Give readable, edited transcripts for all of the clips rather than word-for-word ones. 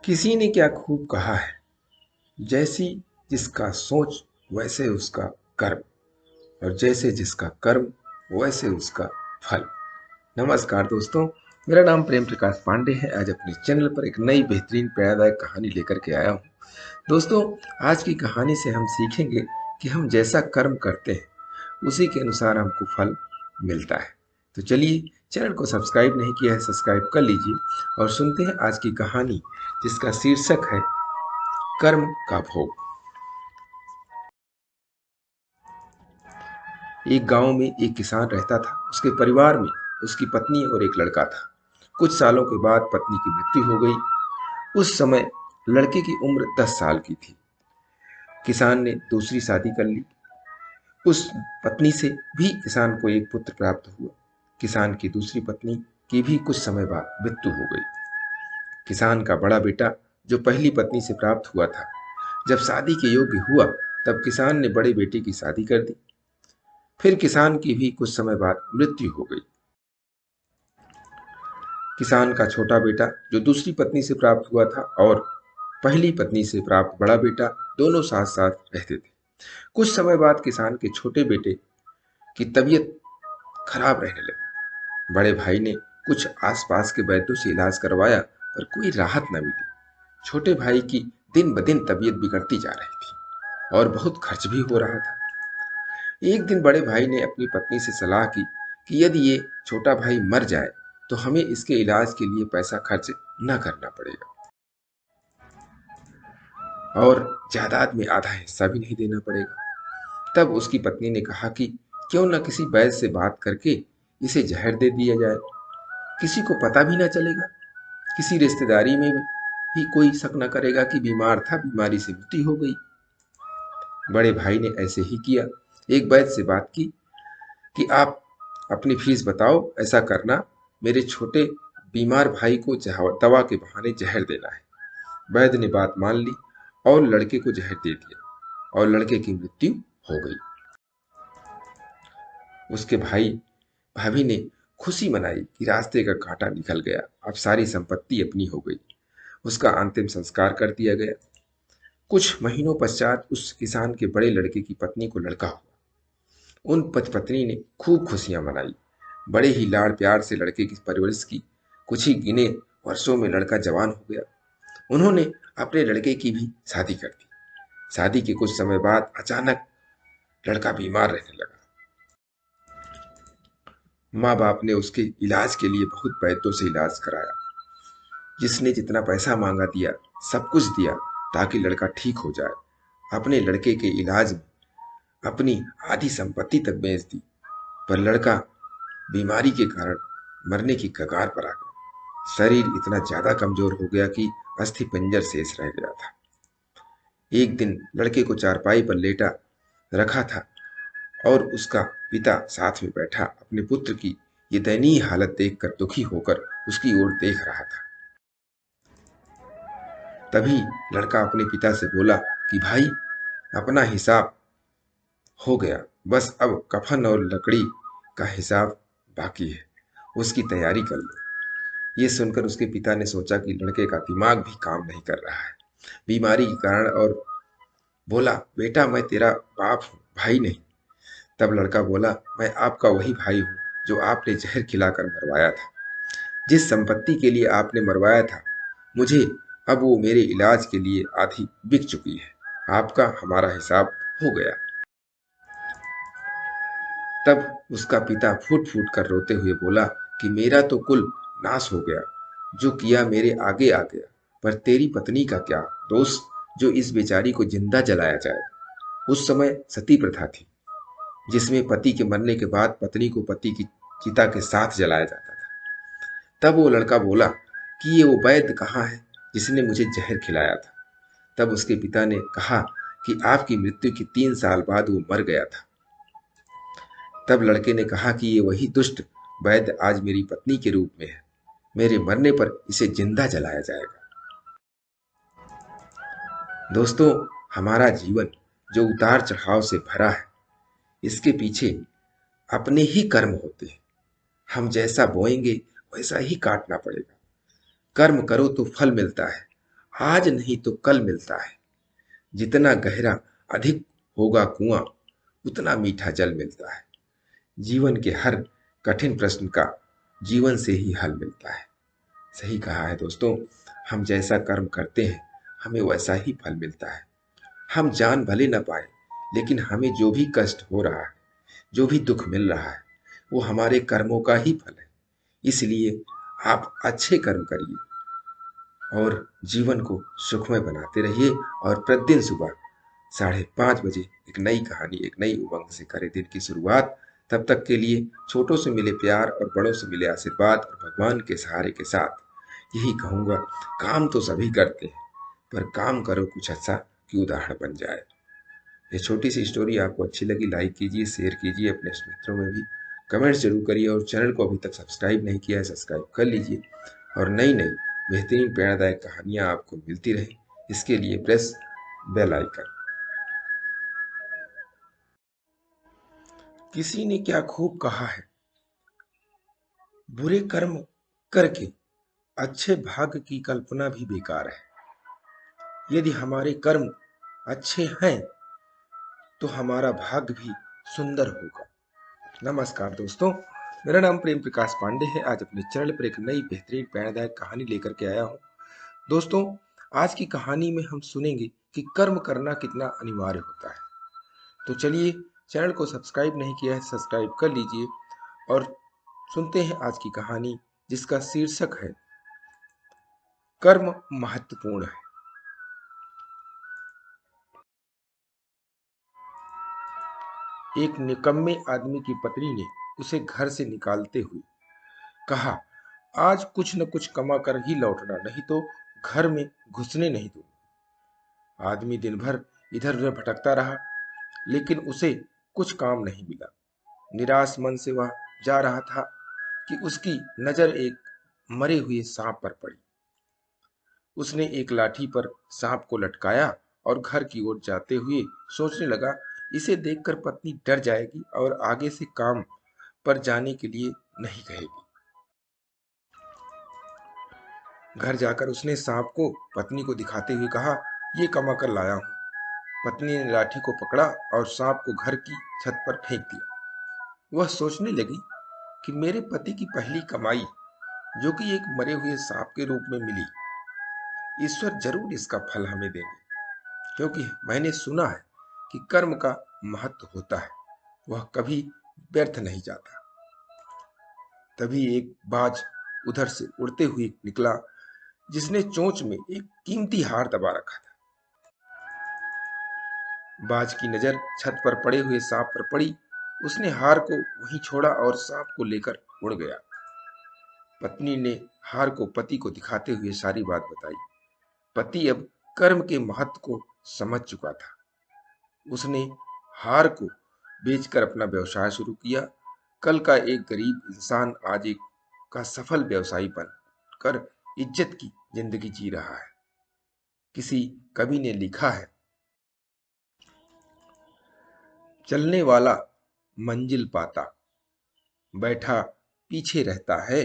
किसी ने क्या खूब कहा है, जैसी जिसका सोच वैसे उसका कर्म, और जैसे जिसका कर्म वैसे उसका फल। नमस्कार दोस्तों, मेरा नाम प्रेम प्रकाश पांडे है। आज अपने चैनल पर एक नई बेहतरीन प्रेरणादायक कहानी लेकर के आया हूँ। दोस्तों, आज की कहानी से हम सीखेंगे कि हम जैसा कर्म करते हैं उसी के अनुसार हमको फल मिलता है। तो चलिए, चैनल को सब्सक्राइब नहीं किया है, सब्सक्राइब कर लीजिए और सुनते हैं आज की कहानी, जिसका शीर्षक है कर्म का भोग। एक गांव में एक किसान रहता था। उसके परिवार में उसकी पत्नी और एक लड़का था। कुछ सालों के बाद पत्नी की मृत्यु हो गई। उस समय लड़के की उम्र 10 साल की थी। किसान ने दूसरी शादी कर ली। उस पत्नी से भी किसान को एक पुत्र प्राप्त हुआ। किसान की दूसरी पत्नी की भी कुछ समय बाद मृत्यु हो गई। किसान का बड़ा बेटा, जो पहली पत्नी से प्राप्त हुआ था, जब शादी के योग्य हुआ तब किसान ने बड़े बेटे की शादी कर दी। फिर किसान की भी कुछ समय बाद मृत्यु हो गई। किसान का छोटा बेटा, जो दूसरी पत्नी से प्राप्त हुआ था, और पहली पत्नी से प्राप्त बड़ा बेटा दोनों साथ साथ रहते थे। कुछ समय बाद किसान के छोटे बेटे की तबीयत खराब रहने लगी। बड़े भाई ने कुछ आसपास के वैद्यों से इलाज करवाया, पर कोई राहत न मिली। छोटे भाई की दिन ब दिन तबीयत बिगड़ती जा रही थी और बहुत खर्च भी हो रहा था। एक दिन बड़े भाई ने अपनी पत्नी से सलाह की कि यदि ये छोटा भाई मर जाए तो हमें इसके इलाज के लिए पैसा खर्च न करना पड़ेगा और जायदाद में आधा हिस्सा भी नहीं देना पड़ेगा। तब उसकी पत्नी ने कहा कि क्यों न किसी वैद्य से बात करके इसे जहर दे दिया जाए। किसी को पता भी न चलेगा, किसी रिश्तेदारी में भी कोई शक न करेगा कि बीमार था, बीमारी से मृत्यु हो गई। बड़े भाई ने ऐसे ही किया। एक वैद्य से बात की कि आप अपनी फीस बताओ, ऐसा करना, मेरे छोटे बीमार भाई को दवा के बहाने जहर देना है। वैद्य ने बात मान ली और लड़के को जहर दे दिया और लड़के की मृत्यु हो गई। उसके भाई भाभी ने खुशी मनाई कि रास्ते का कांटा निकल गया, अब सारी संपत्ति अपनी हो गई। उसका अंतिम संस्कार कर दिया गया। कुछ महीनों पश्चात उस किसान के बड़े लड़के की पत्नी को लड़का हुआ। उन पति-पत्नी ने खूब खुशियां मनाई। बड़े ही लाड़ प्यार से लड़के की परवरिश की। कुछ ही गिने वर्षों में लड़का जवान हो गया। उन्होंने अपने लड़के की भी शादी कर दी। शादी के कुछ समय बाद अचानक लड़का बीमार रहने लगा। माँ बाप ने उसके इलाज के लिए बहुत वैद्यों से इलाज कराया। जिसने जितना पैसा मांगा दिया, सब कुछ दिया ताकि लड़का ठीक हो जाए। अपने लड़के के इलाज में अपनी आधी संपत्ति तक बेच दी, पर लड़का बीमारी के कारण मरने की कगार पर आ गया। शरीर इतना ज्यादा कमजोर हो गया कि अस्थि पंजर शेष रह गया था। एक दिन लड़के को चारपाई पर लेटा रखा था और उसका पिता साथ में बैठा अपने पुत्र की ये दयनीय हालत देखकर दुखी होकर उसकी ओर देख रहा था। तभी लड़का अपने पिता से बोला कि भाई, अपना हिसाब हो गया, बस अब कफन और लकड़ी का हिसाब बाकी है, उसकी तैयारी कर लो। ये सुनकर उसके पिता ने सोचा कि लड़के का दिमाग भी काम नहीं कर रहा है बीमारी के कारण, और बोला, बेटा मैं तेरा बाप हूँ, भाई नहीं। तब लड़का बोला, मैं आपका वही भाई हूँ जो आपने जहर खिलाकर मरवाया था। जिस संपत्ति के लिए आपने मरवाया था मुझे, अब वो मेरे इलाज के लिए आधी बिक चुकी है। आपका हमारा हिसाब हो गया। तब उसका पिता फूट फूट कर रोते हुए बोला कि मेरा तो कुल नाश हो गया, जो किया मेरे आगे आ गया, पर तेरी पत्नी का क्या दोष जो इस बेचारी को जिंदा जलाया जाए। उस समय सती प्रथा थी, जिसमें पति के मरने के बाद पत्नी को पति की चिता के साथ जलाया जाता था। तब वो लड़का बोला कि ये वो वैद्य कहाँ है जिसने मुझे जहर खिलाया था। तब उसके पिता ने कहा कि आपकी मृत्यु के 3 साल बाद वो मर गया था। तब लड़के ने कहा कि ये वही दुष्ट वैद्य आज मेरी पत्नी के रूप में है। मेरे मरने पर इसे जिंदा जलाया जाएगा। दोस्तों, हमारा जीवन जो उतार चढ़ाव से भरा है, इसके पीछे अपने ही कर्म होते हैं। हम जैसा बोएंगे वैसा ही काटना पड़ेगा। कर्म करो तो फल मिलता है। आज नहीं तो कल मिलता है। जितना गहरा अधिक होगा कुआं, उतना मीठा जल मिलता है। जीवन के हर कठिन प्रश्न का जीवन से ही हल मिलता है। सही कहा है दोस्तों। हम जैसा कर्म करते हैं, हमें वैसा ही फल मिलता है। हम जान भले न पाए, लेकिन हमें जो भी कष्ट हो रहा है, जो भी दुख मिल रहा है, वो हमारे कर्मों का ही फल है। इसलिए आप अच्छे कर्म करिए और जीवन को सुखमय बनाते रहिए। और प्रतिदिन सुबह 5:30 बजे एक नई कहानी, एक नई उमंग से करें दिन की शुरुआत। तब तक के लिए छोटों से मिले प्यार और बड़ों से मिले आशीर्वाद और भगवान के सहारे के साथ यही कहूँगा, काम तो सभी करते हैं, पर काम करो कुछ ऐसा कि उदाहरण बन जाए। ये छोटी सी स्टोरी आपको अच्छी लगी, लाइक कीजिए, शेयर कीजिए अपने मित्रों में भी, कमेंट्स जरूर करिए और चैनल को अभी तक सब्सक्राइब नहीं किया है सब्सक्राइब कर लीजिए। और नई नई बेहतरीन प्रेरणादायक कहानियाँ आपको मिलती रहे, इसके लिए प्रेस बेल आइकन। किसी ने क्या खूब कहा है, बुरे कर्म करके अच्छे भाग्य की कल्पना भी बेकार है। यदि हमारे कर्म अच्छे हैं तो हमारा भाग्य भी सुंदर होगा। नमस्कार दोस्तों, मेरा नाम प्रेम प्रकाश पांडे है। आज अपने चैनल पर एक नई बेहतरीन प्रेरणादायक कहानी लेकर के आया हूँ। दोस्तों, आज की कहानी में हम सुनेंगे कि कर्म करना कितना अनिवार्य होता है। तो चलिए, चैनल को सब्सक्राइब नहीं किया है सब्सक्राइब कर लीजिए और सुनते हैं आज की कहानी, जिसका शीर्षक है कर्म महत्वपूर्ण है। एक निकम्मे आदमी की पत्नी ने उसे घर से निकालते हुए कहा, आज कुछ न कुछ कमा कर ही लौटना, नहीं तो घर में घुसने नहीं दूंगा। आदमी दिन भर इधर उधर भटकता रहा, लेकिन उसे कुछ काम नहीं मिला। निराश मन से वह जा रहा था कि उसकी नजर एक मरे हुए सांप पर पड़ी। उसने एक लाठी पर सांप को लटकाया और घर की ओर जाते हुए सोचने लगा, इसे देखकर पत्नी डर जाएगी और आगे से काम पर जाने के लिए नहीं कहेगी। घर जाकर उसने सांप को पत्नी को दिखाते हुए कहा, ये कमा कर लाया हूं। पत्नी ने लाठी को पकड़ा और सांप को घर की छत पर फेंक दिया। वह सोचने लगी कि मेरे पति की पहली कमाई, जो कि एक मरे हुए सांप के रूप में मिली, ईश्वर जरूर इसका फल हमें देंगे, क्योंकि मैंने सुना है कि कर्म का महत्व होता है, वह कभी व्यर्थ नहीं जाता। तभी एक बाज उधर से उड़ते हुए निकला, जिसने चोंच में एक कीमती हार दबा रखा था। बाज की नजर छत पर पड़े हुए सांप पर पड़ी। उसने हार को वहीं छोड़ा और सांप को लेकर उड़ गया। पत्नी ने हार को पति को दिखाते हुए सारी बात बताई। पति अब कर्म के महत्व को समझ चुका था। उसने हार को बेचकर अपना व्यवसाय शुरू किया। कल का एक गरीब इंसान आज एक का सफल व्यवसायी बनकर इज्जत की जिंदगी जी रहा है। किसी कवि ने लिखा है, चलने वाला मंजिल पाता, बैठा पीछे रहता है,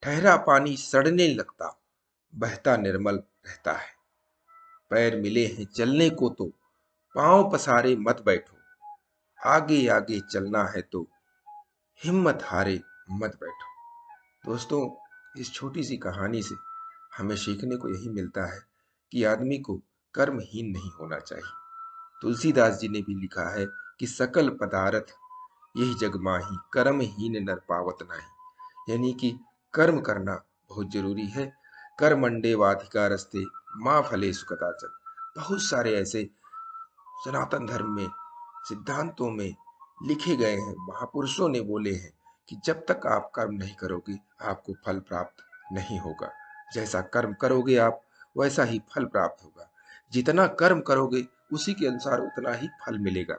ठहरा पानी सड़ने लगता, बहता निर्मल रहता है। पैर मिले हैं चलने को तो पांव पसारे मत बैठो, आगे आगे चलना है तो हिम्मत हारे मत बैठो। दोस्तों, इस छोटी सी कहानी से हमें सीखने को यही मिलता है कि आदमी को कर्महीन नहीं होना चाहिए। तुलसीदास जी ने भी लिखा है कि सकल पदार्थ यही जग माही, कर्महीन नर पावत नाही। यानी कि कर्म करना बहुत जरूरी है। कर्मंडे वाधिकारस्ते माँ फले सुकदाचन। बहुत सारे ऐसे सनातन धर्म में सिद्धांतों में लिखे गए हैं, महापुरुषों ने बोले हैं कि जब तक आप कर्म नहीं करोगे आपको फल प्राप्त नहीं होगा। जैसा कर्म करोगे आप, वैसा ही फल प्राप्त होगा। जितना कर्म करोगे उसी के अनुसार उतना ही फल मिलेगा।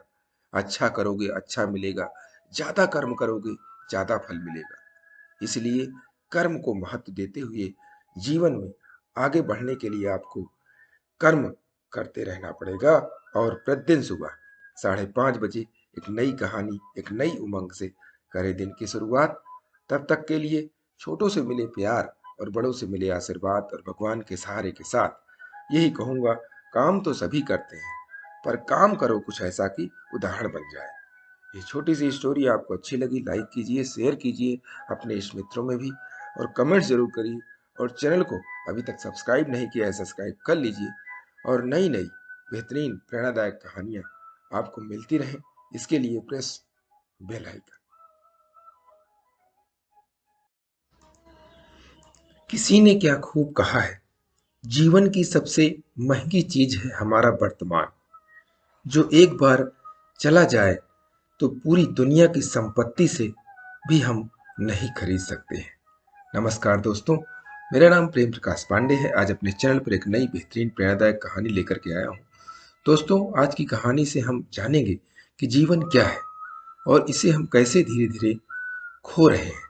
अच्छा करोगे अच्छा मिलेगा, ज्यादा कर्म करोगे ज्यादा फल मिलेगा। इसलिए कर्म को महत्व देते हुए जीवन में आगे बढ़ने के लिए आपको कर्म करते रहना पड़ेगा। और प्रतिदिन सुबह 5:30 बजे एक नई कहानी, एक नई उमंग से करें दिन की शुरुआत। तब तक के लिए छोटों से मिले प्यार और बड़ों से मिले आशीर्वाद और भगवान के सहारे के साथ यही कहूँगा, काम तो सभी करते हैं, पर काम करो कुछ ऐसा कि उदाहरण बन जाए। ये छोटी सी स्टोरी आपको अच्छी लगी, लाइक कीजिए, शेयर कीजिए अपने इष्ट मित्रों में भी, और कमेंट जरूर करिए। और चैनल को अभी तक सब्सक्राइब नहीं किया है, सब्सक्राइब कर लीजिए, और नई नई बेहतरीन प्रेरणादायक कहानियाँ आपको मिलती रहें, इसके लिए प्रेस बेल आइकन। किसी ने क्या खूब कहा है, जीवन की सबसे महंगी चीज है हमारा वर्तमान, जो एक बार चला जाए तो पूरी दुनिया की संपत्ति से भी हम नहीं खरीद सकते हैं। नमस्कार दोस्तों, मेरा नाम प्रेम प्रकाश पांडे है। आज अपने चैनल पर एक नई बेहतरीन प्रेरणादायक कहानी लेकर के आया हूँ। दोस्तों, आज की कहानी से हम जानेंगे कि जीवन क्या है और इसे हम कैसे धीरे धीरे खो रहे हैं,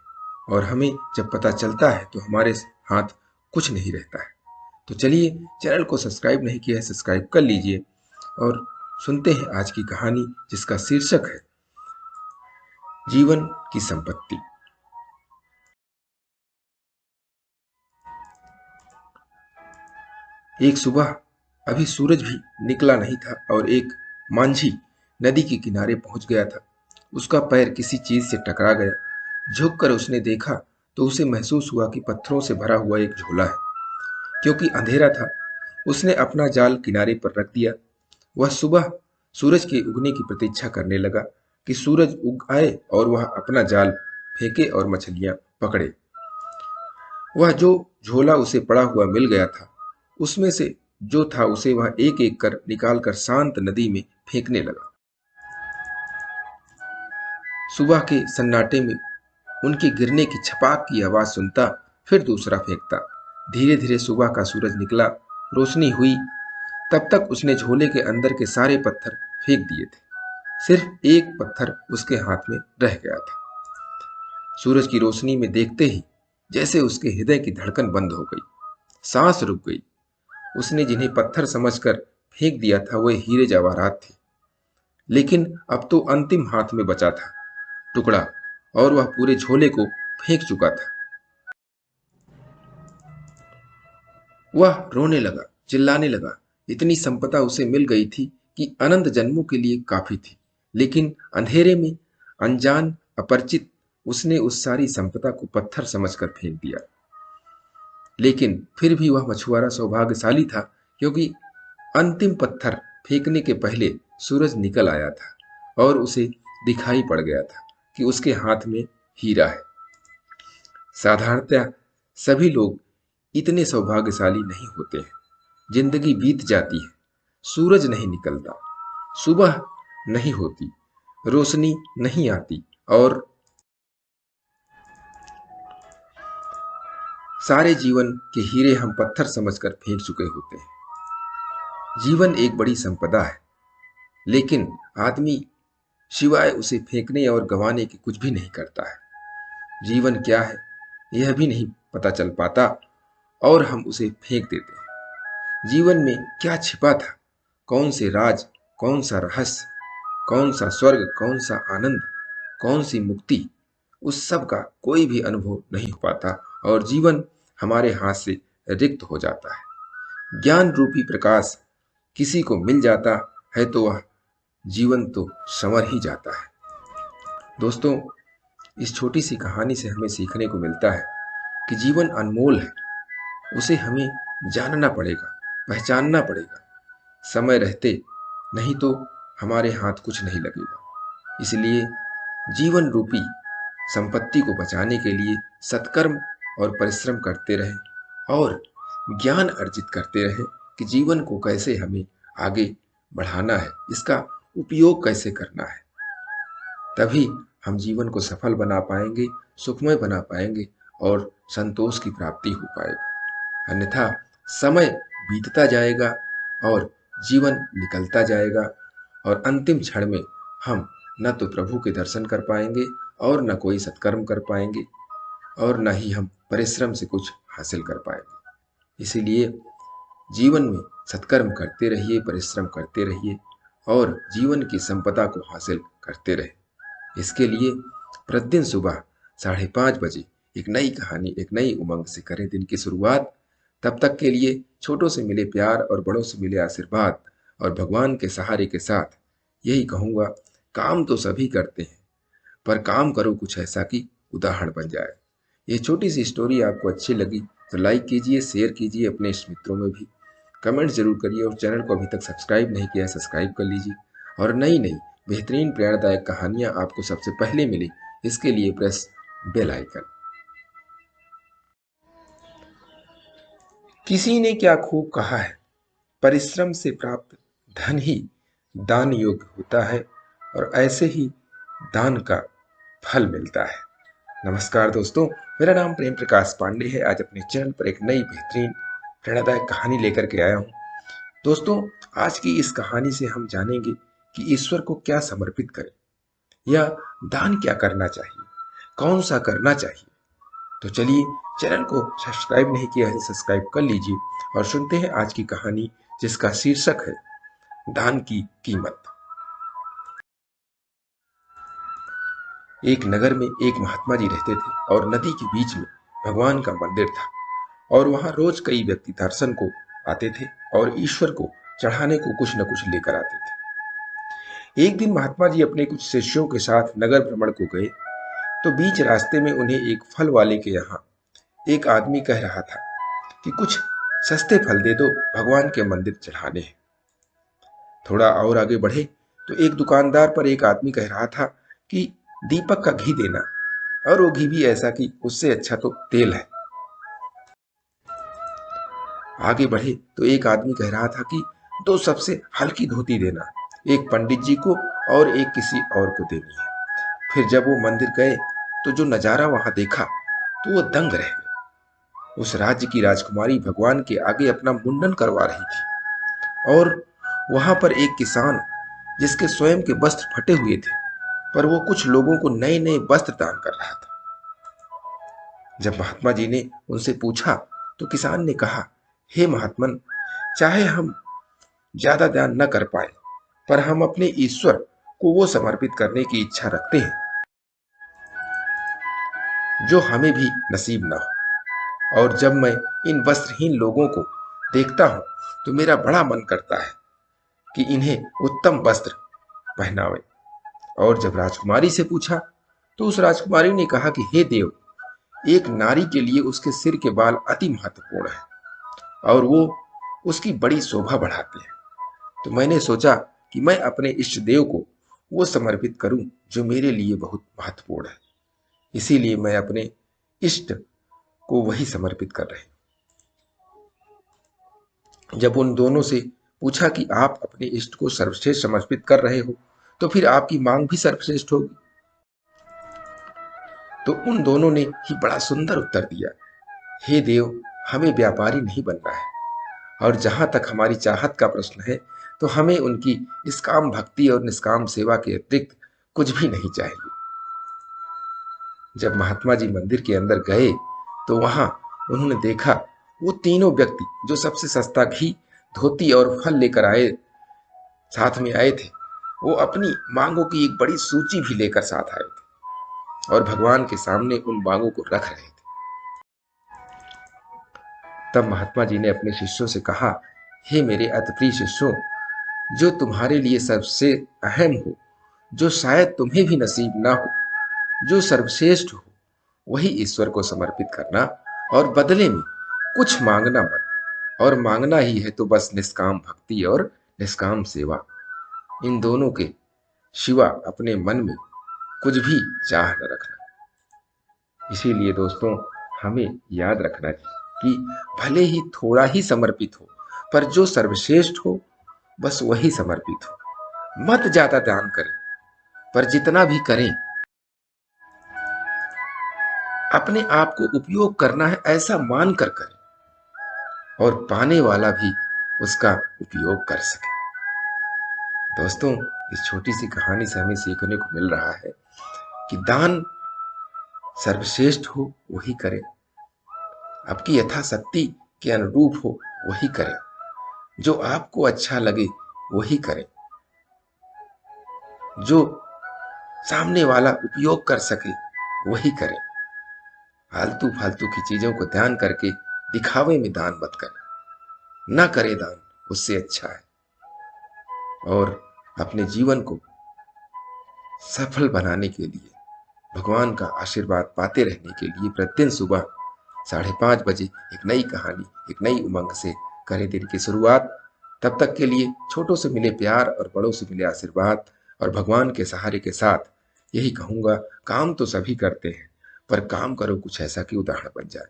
और हमें जब पता चलता है तो हमारे हाथ कुछ नहीं रहता है। तो चलिए, चैनल को सब्सक्राइब नहीं किया है, सब्सक्राइब कर लीजिए और सुनते हैं आज की कहानी, जिसका शीर्षक है जीवन की संपत्ति। एक सुबह, अभी सूरज भी निकला नहीं था और एक मांझी नदी के किनारे पहुंच गया था। उसका पैर किसी चीज से टकरा गया। झुककर उसने देखा तो उसे महसूस हुआ कि पत्थरों से भरा हुआ एक झोला है। क्योंकि अंधेरा था, उसने अपना जाल किनारे पर रख दिया। वह सुबह सूरज के उगने की प्रतीक्षा करने लगा कि सूरज उग आए और वह अपना जाल फेंके और मछलियां पकड़े। वह जो झोला उसे पड़ा हुआ मिल गया था, उसमें से जो था उसे वह एक एक कर निकाल कर शांत नदी में फेंकने लगा। सुबह के सन्नाटे में उनके गिरने की छपाक की आवाज सुनता, फिर दूसरा फेंकता। धीरे धीरे सुबह का सूरज निकला, रोशनी हुई। तब तक उसने झोले के अंदर के सारे पत्थर फेंक दिए थे। सिर्फ एक पत्थर उसके हाथ में रह गया था। सूरज की रोशनी में देखते ही जैसे उसके हृदय की धड़कन बंद हो गई, सांस रुक गई। उसने जिन्हें पत्थर समझकर फेंक दिया था, वे हीरे जवाहरात थे। लेकिन अब तो अंतिम हाथ में बचा था टुकड़ा, और वह पूरे झोले को फेंक चुका था। वह रोने लगा, चिल्लाने लगा। इतनी संपदा उसे मिल गई थी कि अनंत जन्मों के लिए काफी थी। लेकिन अंधेरे में, अनजान, अपरिचित, उसने उस सारी संपदा को पत्थर समझकर फेंक दिया। लेकिन फिर भी वह मछुआरा सौभाग्यशाली था, क्योंकि अंतिम पत्थर फेंकने के पहले सूरज निकल आया था और उसे दिखाई पड़ गया था कि उसके हाथ में हीरा है। साधारणतः सभी लोग इतने सौभाग्यशाली नहीं होते हैं। जिंदगी बीत जाती है, सूरज नहीं निकलता, सुबह नहीं होती, रोशनी नहीं आती, और सारे जीवन के हीरे हम पत्थर समझकर फेंक चुके होते हैं। जीवन एक बड़ी संपदा है, लेकिन आदमी सिवाय उसे फेंकने और गंवाने के कुछ भी नहीं करता है। जीवन क्या है यह भी नहीं पता चल पाता और हम उसे फेंक देते हैं। जीवन में क्या छिपा था, कौन से राज, कौन सा रहस्य, कौन सा स्वर्ग, कौन सा आनंद, कौन सी मुक्ति, उस सब का कोई भी अनुभव नहीं हो पाता और जीवन हमारे हाथ से रिक्त हो जाता है। ज्ञान रूपी प्रकाश किसी को मिल जाता है तो वह जीवन तो संवर ही जाता है। दोस्तों, इस छोटी सी कहानी से हमें सीखने को मिलता है कि जीवन अनमोल है, उसे हमें जानना पड़ेगा, पहचानना पड़ेगा समय रहते, नहीं तो हमारे हाथ कुछ नहीं लगेगा। इसलिए जीवन रूपी संपत्ति को बचाने के लिए सत्कर्म और परिश्रम करते रहें और ज्ञान अर्जित करते रहें कि जीवन को कैसे हमें आगे बढ़ाना है, इसका उपयोग कैसे करना है। तभी हम जीवन को सफल बना पाएंगे, सुखमय बना पाएंगे और संतोष की प्राप्ति हो पाएगी। अन्यथा समय बीतता जाएगा और जीवन निकलता जाएगा और अंतिम क्षण में हम न तो प्रभु के दर्शन कर पाएंगे और न कोई सत्कर्म कर पाएंगे और न ही हम परिश्रम से कुछ हासिल कर पाएंगे। इसीलिए जीवन में सत्कर्म करते रहिए, परिश्रम करते रहिए और जीवन की संपदा को हासिल करते रहिए। इसके लिए प्रतिदिन सुबह 5:30 बजे एक नई कहानी, एक नई उमंग से करें दिन की शुरुआत। तब तक के लिए छोटों से मिले प्यार और बड़ों से मिले आशीर्वाद और भगवान के सहारे के साथ यही कहूँगा, काम तो सभी करते हैं, पर काम करो कुछ ऐसा कि उदाहरण बन जाए। ये छोटी सी स्टोरी आपको अच्छी लगी तो लाइक कीजिए, शेयर कीजिए अपने इष्ट मित्रों में भी, कमेंट जरूर करिए और चैनल को अभी तक सब्सक्राइब नहीं किया है सब्सक्राइब कर लीजिए। और नई नई बेहतरीन प्रेरणादायक कहानियाँ आपको सबसे पहले मिले इसके लिए प्रेस बेल आइकन। किसी ने क्या खूब कहा है, परिश्रम से प्राप्त धन ही दान योग्य होता है और ऐसे ही दान का फल मिलता है। नमस्कार दोस्तों, मेरा नाम प्रेम प्रकाश पांडे है। आज अपने चैनल पर एक नई बेहतरीन प्रेरणादायक कहानी लेकर के आया हूँ। दोस्तों, आज की इस कहानी से हम जानेंगे कि ईश्वर को क्या समर्पित करें या दान क्या करना चाहिए, कौन सा करना चाहिए। तो चलिए, चैनल को सब्सक्राइब नहीं किया है सब्सक्राइब कर लीजिए और सुनते हैं आज की कहानी, जिसका शीर्षक है दान की कीमत। एक नगर में एक महात्मा जी रहते थे और नदी के बीच में भगवान का मंदिर था और वहां रोज कई व्यक्ति दर्शन को आते थे और ईश्वर को चढ़ाने को कुछ न कुछ लेकर आते थे। एक दिन महात्मा जी अपने कुछ शिष्यों के साथ नगर भ्रमण को गए तो बीच रास्ते में उन्हें एक फल वाले के यहाँ एक आदमी कह रहा था कि कुछ सस्ते फल दे दो, भगवान के मंदिर चढ़ाने हैं। थोड़ा और आगे बढ़े तो एक दुकानदार पर एक आदमी कह रहा था कि दीपक का घी देना, और वो घी भी ऐसा कि उससे अच्छा तो तेल है। आगे बढ़े तो एक आदमी कह रहा था कि दो सबसे हल्की धोती देना, एक पंडित जी को और एक किसी और को देनी है। फिर जब वो मंदिर गए तो जो नजारा वहां देखा तो वो दंग रह गए। उस राज्य की राजकुमारी भगवान के आगे अपना मुंडन करवा रही थी और वहां पर एक किसान जिसके स्वयं के वस्त्र फटे हुए थे, पर वो कुछ लोगों को नए नए वस्त्र दान कर रहा था। जब महात्मा जी ने उनसे पूछा तो किसान ने कहा, हे महात्मन, चाहे हम ज्यादा दान न कर पाए, पर हम अपने ईश्वर को वो समर्पित करने की इच्छा रखते हैं जो हमें भी नसीब न हो। और जब मैं इन वस्त्रहीन लोगों को देखता हूं तो मेरा बड़ा मन करता है कि इन्हें उत्तम वस्त्र पहनावे। और जब राजकुमारी से पूछा तो उस राजकुमारी ने कहा कि हे देव, एक नारी के लिए उसके सिर के बाल अति महत्वपूर्ण है और वो उसकी बड़ी शोभा बढ़ाते हैं। तो मैंने सोचा कि मैं अपने इष्ट देव को वो समर्पित करूं जो मेरे लिए बहुत महत्वपूर्ण है। इसीलिए मैं अपने इष्ट को वही समर्पित कर रहे हैं। जब उन दोनों से पूछा कि आप अपने इष्ट को सर्वश्रेष्ठ समर्पित कर रहे हो तो फिर आपकी मांग भी सर्वश्रेष्ठ होगी। तो उन दोनों ने ही बड़ा सुंदर उत्तर दिया, हे देव, हमें व्यापारी नहीं बनना है और जहां तक हमारी चाहत का प्रश्न है तो हमें उनकी निष्काम भक्ति और निष्काम सेवा के अतिरिक्त कुछ भी नहीं चाहिए। जब महात्मा जी मंदिर के अंदर गए तो वहां उन्होंने देखा वो तीनों व्यक्ति जो सबसे सस्ता घी, धोती और फल लेकर आए साथ में आए थे, वो अपनी मांगों की एक बड़ी सूची भी लेकर साथ आए थे और भगवान के सामने उन मांगों को रख रहे थे। तब महात्मा जी ने अपने शिष्यों से कहा, हे मेरे अति प्रिय शिष्यों, जो तुम्हारे लिए सबसे अहम हो, जो शायद तुम्हें भी नसीब ना हो, जो सर्वश्रेष्ठ हो, वही ईश्वर को समर्पित करना और बदले में कुछ मांगना मत। और मांगना ही है तो बस निष्काम भक्ति और निष्काम सेवा, इन दोनों के सिवा अपने मन में कुछ भी चाह न रखना। इसीलिए दोस्तों, हमें याद रखना चाहिए कि भले ही थोड़ा ही समर्पित हो, पर जो सर्वश्रेष्ठ हो बस वही समर्पित हो। मत ज्यादा दान करें, पर जितना भी करें अपने आप को उपयोग करना है ऐसा मान कर करें और पाने वाला भी उसका उपयोग कर सके। दोस्तों, इस छोटी सी कहानी से हमें सीखने को मिल रहा है कि दान सर्वश्रेष्ठ हो वही करें, आपकी यथाशक्ति के अनुरूप हो वही करें, जो आपको अच्छा लगे वही करें, जो सामने वाला उपयोग कर सके वही करें। फालतू फालतू की चीजों को ध्यान करके दिखावे में दान मत कर, ना करे दान उससे अच्छा है। और अपने जीवन को सफल बनाने के लिए, भगवान का आशीर्वाद पाते रहने के लिए प्रतिदिन सुबह 5:30 बजे एक नई कहानी, एक नई उमंग से करें दिन की शुरुआत। तब तक के लिए छोटों से मिले प्यार और बड़ों से मिले आशीर्वाद और भगवान के सहारे के साथ यही कहूंगा, काम तो सभी करते हैं, पर काम करो कुछ ऐसा कि उदाहरण बन जाए।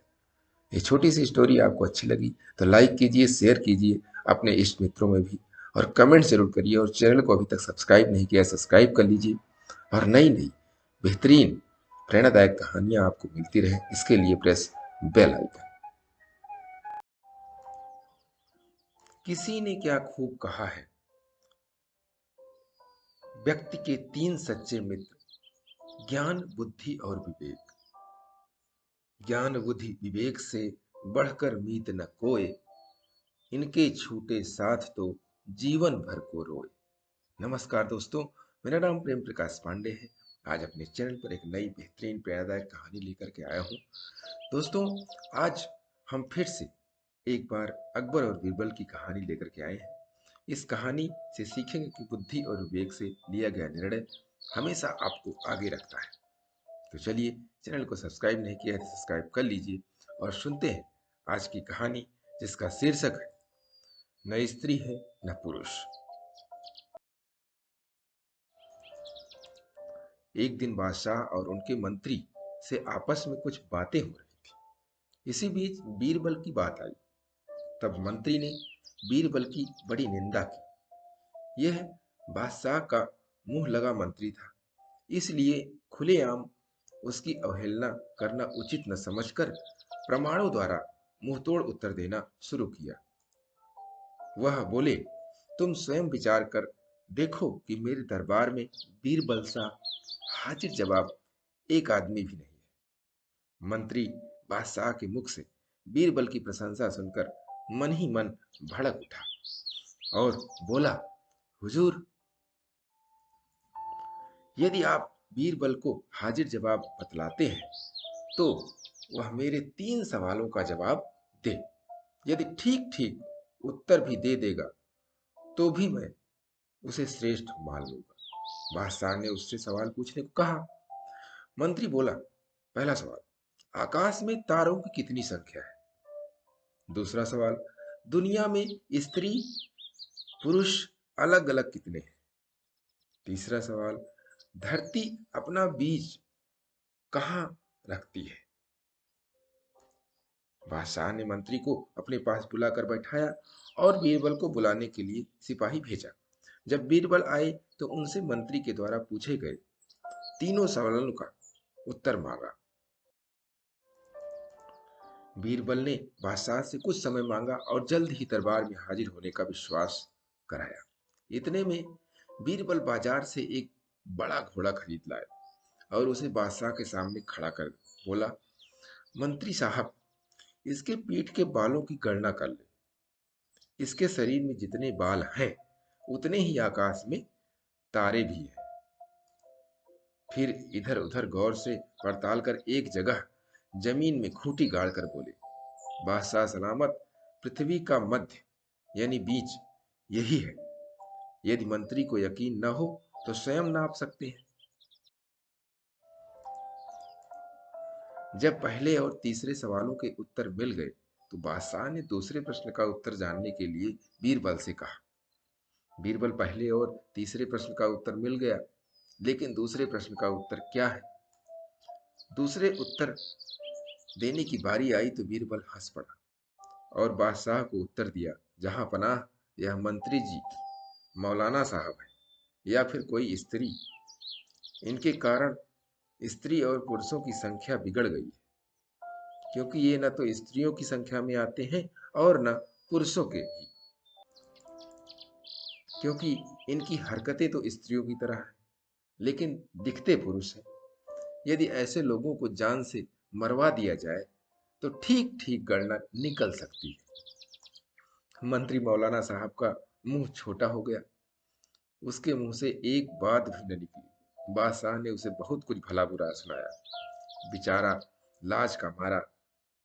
ये छोटी सी स्टोरी आपको अच्छी लगी तो लाइक कीजिए, शेयर कीजिए अपने इष्ट मित्रों में भी, और कमेंट जरूर करिए। और चैनल को अभी तक सब्सक्राइब नहीं किया, सब्सक्राइब कर लीजिए। और नई नई बेहतरीन प्रेरणादायक कहानियां आपको मिलती रहे, इसके लिए प्रेस बेल आइकन। किसी ने क्या खूब कहा है, व्यक्ति के 3 सच्चे मित्र, ज्ञान, बुद्धि और विवेक। ज्ञान बुद्धि विवेक से बढ़कर मीत न कोय, इनके छूटे साथ तो जीवन भर को रोए। नमस्कार दोस्तों, मेरा नाम प्रेम प्रकाश पांडे है। आज अपने चैनल पर एक नई बेहतरीन प्रेरणादायक कहानी लेकर के आया हूँ। दोस्तों, आज हम फिर से एक बार अकबर और बीरबल की कहानी लेकर के आए हैं। इस कहानी से सीखेंगे कि बुद्धि और विवेक से लिया गया निर्णय हमेशा आपको आगे रखता है। तो चलिए, चैनल को सब्सक्राइब नहीं किया है तो सब्सक्राइब कर लीजिए और सुनते हैं आज की कहानी, जिसका शीर्षक है न स्त्री है न पुरुष। एक दिन बादशाह और उनके मंत्री से आपस में कुछ बातें हो रही थी। इसी बीच बीरबल की बात आई। तब मंत्री ने बीरबल की बड़ी निंदा की। यह बादशाह का मुंह लगा मंत्री था, इसलिए खुलेआम उसकी अवहेलना करना उचित न समझकर प्रमाणों द्वारा मुंहतोड़ उत्तर देना शुरू किया। वह बोले, तुम स्वयं विचार कर देखो कि मेरे दरबार में बीरबल सा हाजिर जवाब एक आदमी भी नहीं है। मंत्री बादशाह के मुख से बीरबल की प्रशंसा सुनकर मन ही मन भड़क उठा और बोला, हुजूर, यदि आप बीरबल को हाजिर जवाब बतलाते हैं तो वह मेरे 3 सवालों का जवाब दे। यदि ठीक ठीक उत्तर भी दे देगा तो भी मैं उसे श्रेष्ठ मान लूंगा। बादशाह ने उससे सवाल पूछने को कहा। मंत्री बोला, पहला सवाल, आकाश में तारों की कितनी संख्या है? दूसरा सवाल, दुनिया में स्त्री पुरुष अलग अलग कितने हैं? तीसरा सवाल, धरती अपना बीज कहाँ रखती है? बादशाह ने मंत्री को अपने पास बुलाकर बैठाया और बीरबल को बुलाने के लिए सिपाही भेजा। जब बीरबल आए तो उनसे मंत्री के द्वारा पूछे गए तीनों सवालों का उत्तर मांगा। बीरबल ने बादशाह से कुछ समय मांगा और जल्द ही दरबार में हाजिर होने का विश्वास कराया। इतने में बीरबल बाजार से एक बड़ा घोड़ा खरीद लाए और उसे बादशाह के सामने खड़ा कर बोला, मंत्री साहब, इसके पीठ के बालों की गणना कर ले। इसके शरीर में जितने बाल हैं उतने ही आकाश में तारे भी हैं। फिर इधर उधर गौर से पड़ताल कर एक जगह जमीन में खूंटी गाड़ कर बोले, बादशाह सलामत, पृथ्वी का मध्य यानी बीच यही है। यदि मंत्री को यकीन न हो तो स्वयं नाप सकते हैं। जब पहले और तीसरे सवालों के उत्तर मिल गए तो बादशाह ने दूसरे प्रश्न का उत्तर जानने के लिए बीरबल से कहा। बीरबल, पहले और तीसरे प्रश्न का उत्तर मिल गया, लेकिन दूसरे प्रश्न का उत्तर क्या है? दूसरे उत्तर देने की बारी आई तो बीरबल हंस पड़ा और बादशाह को उत्तर दिया, जहां पनाह, यह मंत्री जी मौलाना साहब है या फिर कोई स्त्री। इनके कारण स्त्री और पुरुषों की संख्या बिगड़ गई है, क्योंकि ये न तो स्त्रियों की संख्या में आते हैं और न पुरुषों के ही, क्योंकि इनकी हरकतें तो स्त्रियों की तरह हैं लेकिन दिखते पुरुष हैं। यदि ऐसे लोगों को जान से मरवा दिया जाए तो ठीक ठीक गणना निकल सकती है। मंत्री मौलाना साहब का मुंह छोटा हो गया। उसके मुंह से एक बात भी न निकली। बादशाह ने उसे बहुत कुछ भला बुरा सुनाया। बेचारा लाज का मारा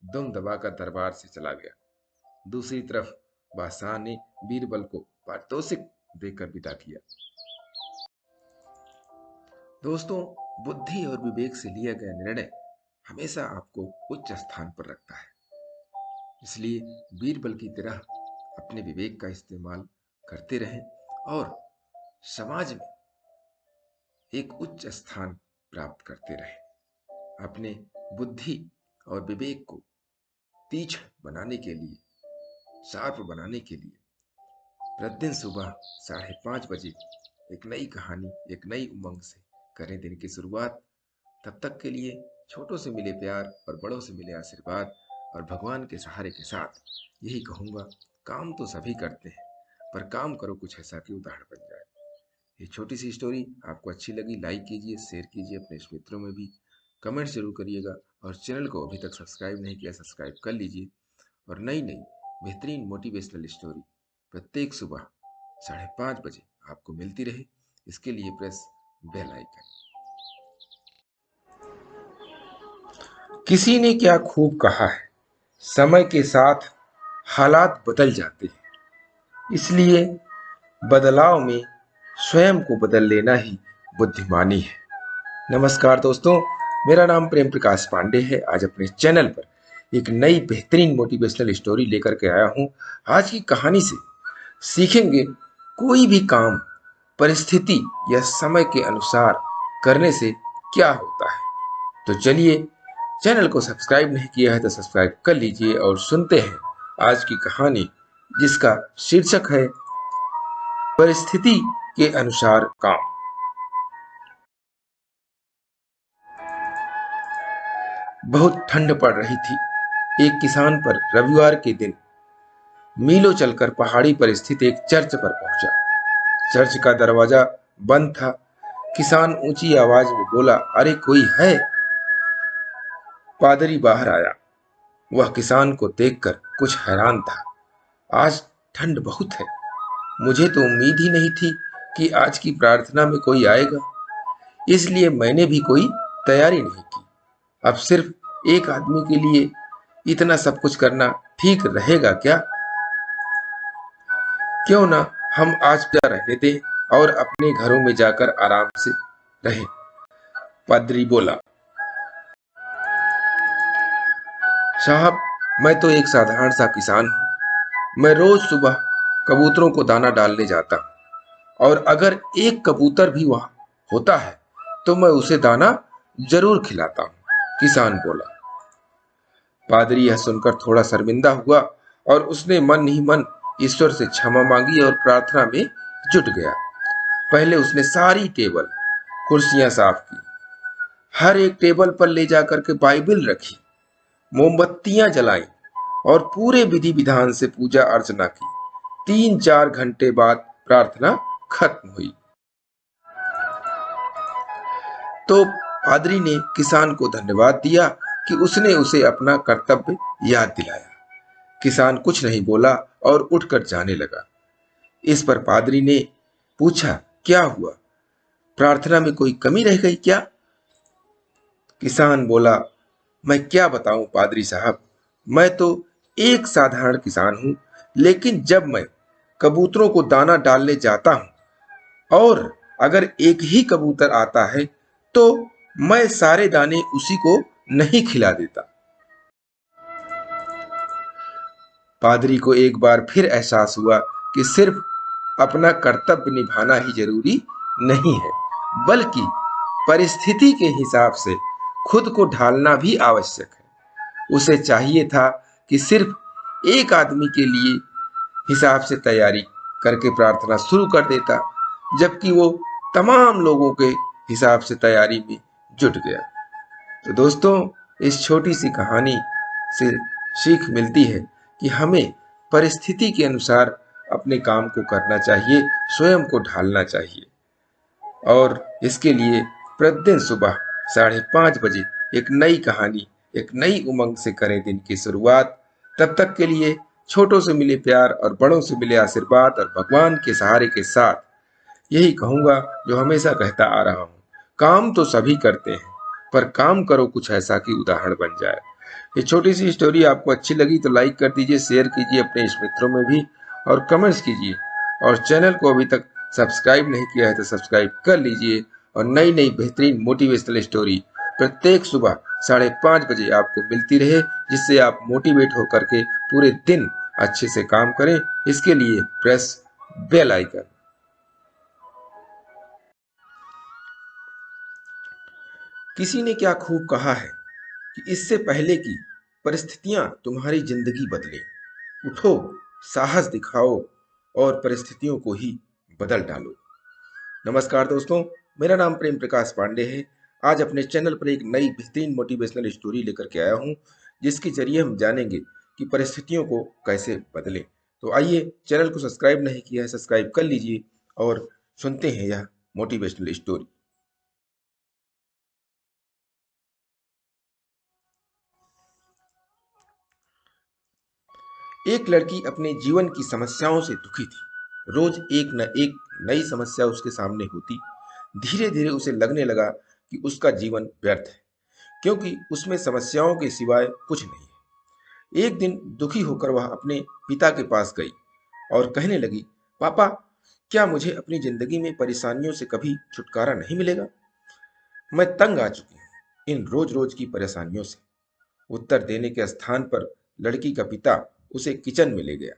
दुम दबाकर दरबार से चला गया। दूसरी तरफ बादशाह ने बीरबल को पारितोषिक देकर विदा किया। दोस्तों, बुद्धि और विवेक से लिया गया निर्णय हमेशा आपको उच्च स्थान पर रखता है। इसलिए बीरबल की तरह अपने विवेक का इस्तेमाल करते रहें और समाज में एक उच्च स्थान प्राप्त करते रहें। अपने बुद्धि और विवेक को तीक्ष्ण बनाने के लिए, शार्प बनाने के लिए प्रतिदिन सुबह 5:30 बजे एक नई कहानी, एक नई उमंग से करें दिन की शुरुआत। तब तक के लिए छोटों से मिले प्यार और बड़ों से मिले आशीर्वाद और भगवान के सहारे के साथ यही कहूँगा, काम तो सभी करते हैं, पर काम करो कुछ ऐसा कि उदाहरण बन जाए। ये छोटी सी स्टोरी आपको अच्छी लगी, लाइक कीजिए, शेयर कीजिए, अपने मित्रों में भी कमेंट जरूर करिएगा और चैनल को अभी तक सब्सक्राइब नहीं किया सब्सक्राइब कर लीजिए। और नई नई बेहतरीन मोटिवेशनल स्टोरी प्रत्येक सुबह 5:30 बजे आपको मिलती रहे, इसके लिए प्रेस बेल आइकन। किसी ने क्या खूब कहा है, समय के साथ हालात बदल जाते हैं, इसलिए बदलाव में स्वयं को बदल लेना ही बुद्धिमानी है। नमस्कार दोस्तों, मेरा नाम प्रेम प्रकाश पांडे है। आज अपने चैनल पर एक नई बेहतरीन मोटिवेशनल स्टोरी लेकर के आया हूं। आज की कहानी से सीखेंगे कोई भी काम परिस्थिति या समय के अनुसार करने से क्या होता है। तो चलिए, चैनल को सब्सक्राइब नहीं किया है तो सब्सक्राइब कर लीजिए और सुनते हैं आज की कहानी, जिसका शीर्षक है परिस्थिति के अनुसार काम। बहुत ठंड पड़ रही थी। एक किसान पर रविवार के दिन मीलों चलकर पहाड़ी पर स्थित एक चर्च पर पहुंचा। चर्च का दरवाजा बंद था। किसान ऊंची आवाज में बोला, अरे कोई है? पादरी बाहर आया। वह किसान को देखकर कुछ हैरान था। आज ठंड बहुत है। मुझे तो उम्मीद ही नहीं थी कि आज की प्रार्थना में कोई आएगा, इसलिए मैंने भी कोई तैयारी नहीं की। अब सिर्फ एक आदमी के लिए इतना सब कुछ करना ठीक रहेगा क्या? क्यों ना हम आज पूजा रहने दें और अपने घरों में जाकर आराम से रहें। पादरी बोला, साहब, मैं तो एक साधारण सा किसान हूँ। मैं रोज सुबह कबूतरों को दाना डालने जाता हूँ और अगर एक कबूतर भी वहां होता है तो मैं उसे दाना जरूर खिलाता हूँ, किसान बोला। पादरी यह सुनकर थोड़ा शर्मिंदा हुआ और उसने मन ही मन ईश्वर से क्षमा मांगी और प्रार्थना में जुट गया। पहले उसने सारी टेबल कुर्सियां साफ की, हर एक टेबल पर ले जाकर के बाइबल रखी, मोमबत्तियां जलाई और पूरे विधि विधान से पूजा अर्चना की। 3-4 घंटे बाद प्रार्थना खत्म हुई तो पादरी ने किसान को धन्यवाद दिया कि उसने उसे अपना कर्तव्य याद दिलाया। किसान कुछ नहीं बोला और उठकर जाने लगा। इस पर पादरी ने पूछा, क्या हुआ? प्रार्थना में कोई कमी रह गई क्या? किसान बोला, मैं क्या बताऊं पादरी साहब, मैं तो एक साधारण किसान हूं, लेकिन जब मैं कबूतरों को दाना डालने जाता हूं और अगर एक ही कबूतर आता है तो मैं सारे दाने उसी को नहीं खिला देता। पादरी को एक बार फिर एहसास हुआ कि सिर्फ अपना कर्तव्य निभाना ही जरूरी नहीं है, बल्कि परिस्थिति के हिसाब से खुद को ढालना भी आवश्यक है। उसे चाहिए था कि सिर्फ एक आदमी के लिए हिसाब से तैयारी करके प्रार्थना शुरू कर देता, जबकि वो तमाम लोगों के हिसाब से तैयारी में जुट गया। तो दोस्तों, इस छोटी सी कहानी से सीख मिलती है कि हमें परिस्थिति के अनुसार अपने काम को करना चाहिए, स्वयं को ढालना चाहिए। और इसके लिए प्रतिदिन सुबह 5:30 बजे एक नई कहानी, एक नई उमंग से करें दिन की शुरुआत। तब तक के लिए छोटों से मिले प्यार और बड़ों से मिले आशीर्वाद और भगवान के सहारे के साथ यही कहूंगा जो हमेशा कहता आ रहा हूं, काम तो सभी करते हैं, पर काम करो कुछ ऐसा कि उदाहरण बन जाए। ये छोटी सी स्टोरी आपको अच्छी लगी तो लाइक कर दीजिए, शेयर कीजिए अपने इष्ट मित्रों में भी और कमेंट्स कीजिए। और चैनल को अभी तक सब्सक्राइब नहीं किया है तो सब्सक्राइब कर लीजिए। और नई नई बेहतरीन मोटिवेशनल स्टोरी प्रत्येक सुबह 5:30 बजे आपको मिलती रहे, जिससे आप मोटिवेट होकर के पूरे दिन अच्छे से काम करें। इसके लिए प्रेस बेल आइकन। किसी ने क्या खूब कहा है कि इससे पहले कि परिस्थितियां तुम्हारी जिंदगी बदले, उठो, साहस दिखाओ और परिस्थितियों को ही बदल डालो। नमस्कार दोस्तों, मेरा नाम प्रेम प्रकाश पांडे है। आज अपने चैनल पर एक नई बेहतरीन मोटिवेशनल स्टोरी लेकर के आया हूं, जिसके जरिए हम जानेंगे कि परिस्थितियों को कैसे बदलें। तो आइए, चैनल को सब्सक्राइब नहीं किया है सब्सक्राइब कर लीजिए और सुनते हैं यह मोटिवेशनल स्टोरी। एक लड़की अपने जीवन की समस्याओं से दुखी थी। रोज एक न एक नई समस्या उसके सामने होती। धीरे धीरे उसे लगने लगा कि उसका जीवन व्यर्थ है, क्योंकि उसमें समस्याओं के सिवाय कुछ नहीं है। एक दिन दुखी होकर वह अपने पिता के पास गई और कहने लगी, पापा, क्या मुझे अपनी जिंदगी में परेशानियों से कभी छुटकारा नहीं मिलेगा? मैं तंग आ चुकी हूँ इन रोज रोज की परेशानियों से। उत्तर देने के स्थान पर लड़की का पिता उसे किचन में ले गया।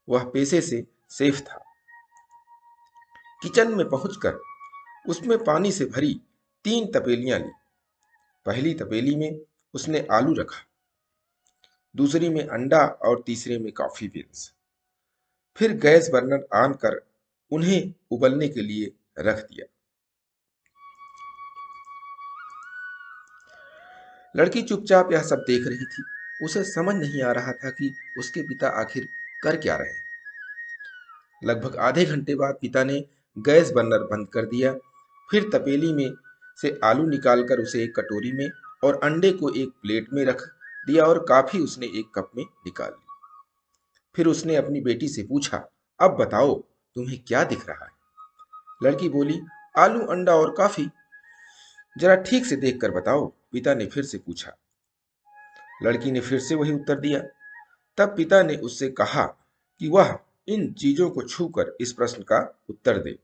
वह पेशे से सेफ था। किचन में पहुंचकर उसमें पानी से भरी 3 तपेलियां ली। पहली तपेली में उसने आलू रखा, दूसरी में अंडा और तीसरे में कॉफी बीन्स। फिर गैस बर्नर ऑन कर उन्हें उबलने के लिए रख दिया। लड़की चुपचाप यह सब देख रही थी। उसे समझ नहीं आ रहा था कि उसके पिता आखिर कर क्या रहे हैं। लगभग आधे घंटे बाद पिता ने गैस बर्नर बंद कर दिया। फिर तपेली में से आलू निकालकर उसे एक कटोरी में और अंडे को एक प्लेट में रख दिया और कॉफी उसने एक कप में निकाल ली। फिर उसने अपनी बेटी से पूछा, अब बताओ, तुम्हें क्या दिख रहा है? लड़की बोली, आलू, अंडा और कॉफी। जरा ठीक से देख कर बताओ, पिता ने फिर से पूछा। लड़की ने फिर से वही उत्तर दिया। तब पिता ने उससे कहा कि वह इन चीजों को छूकर इस प्रश्न का उत्तर दे।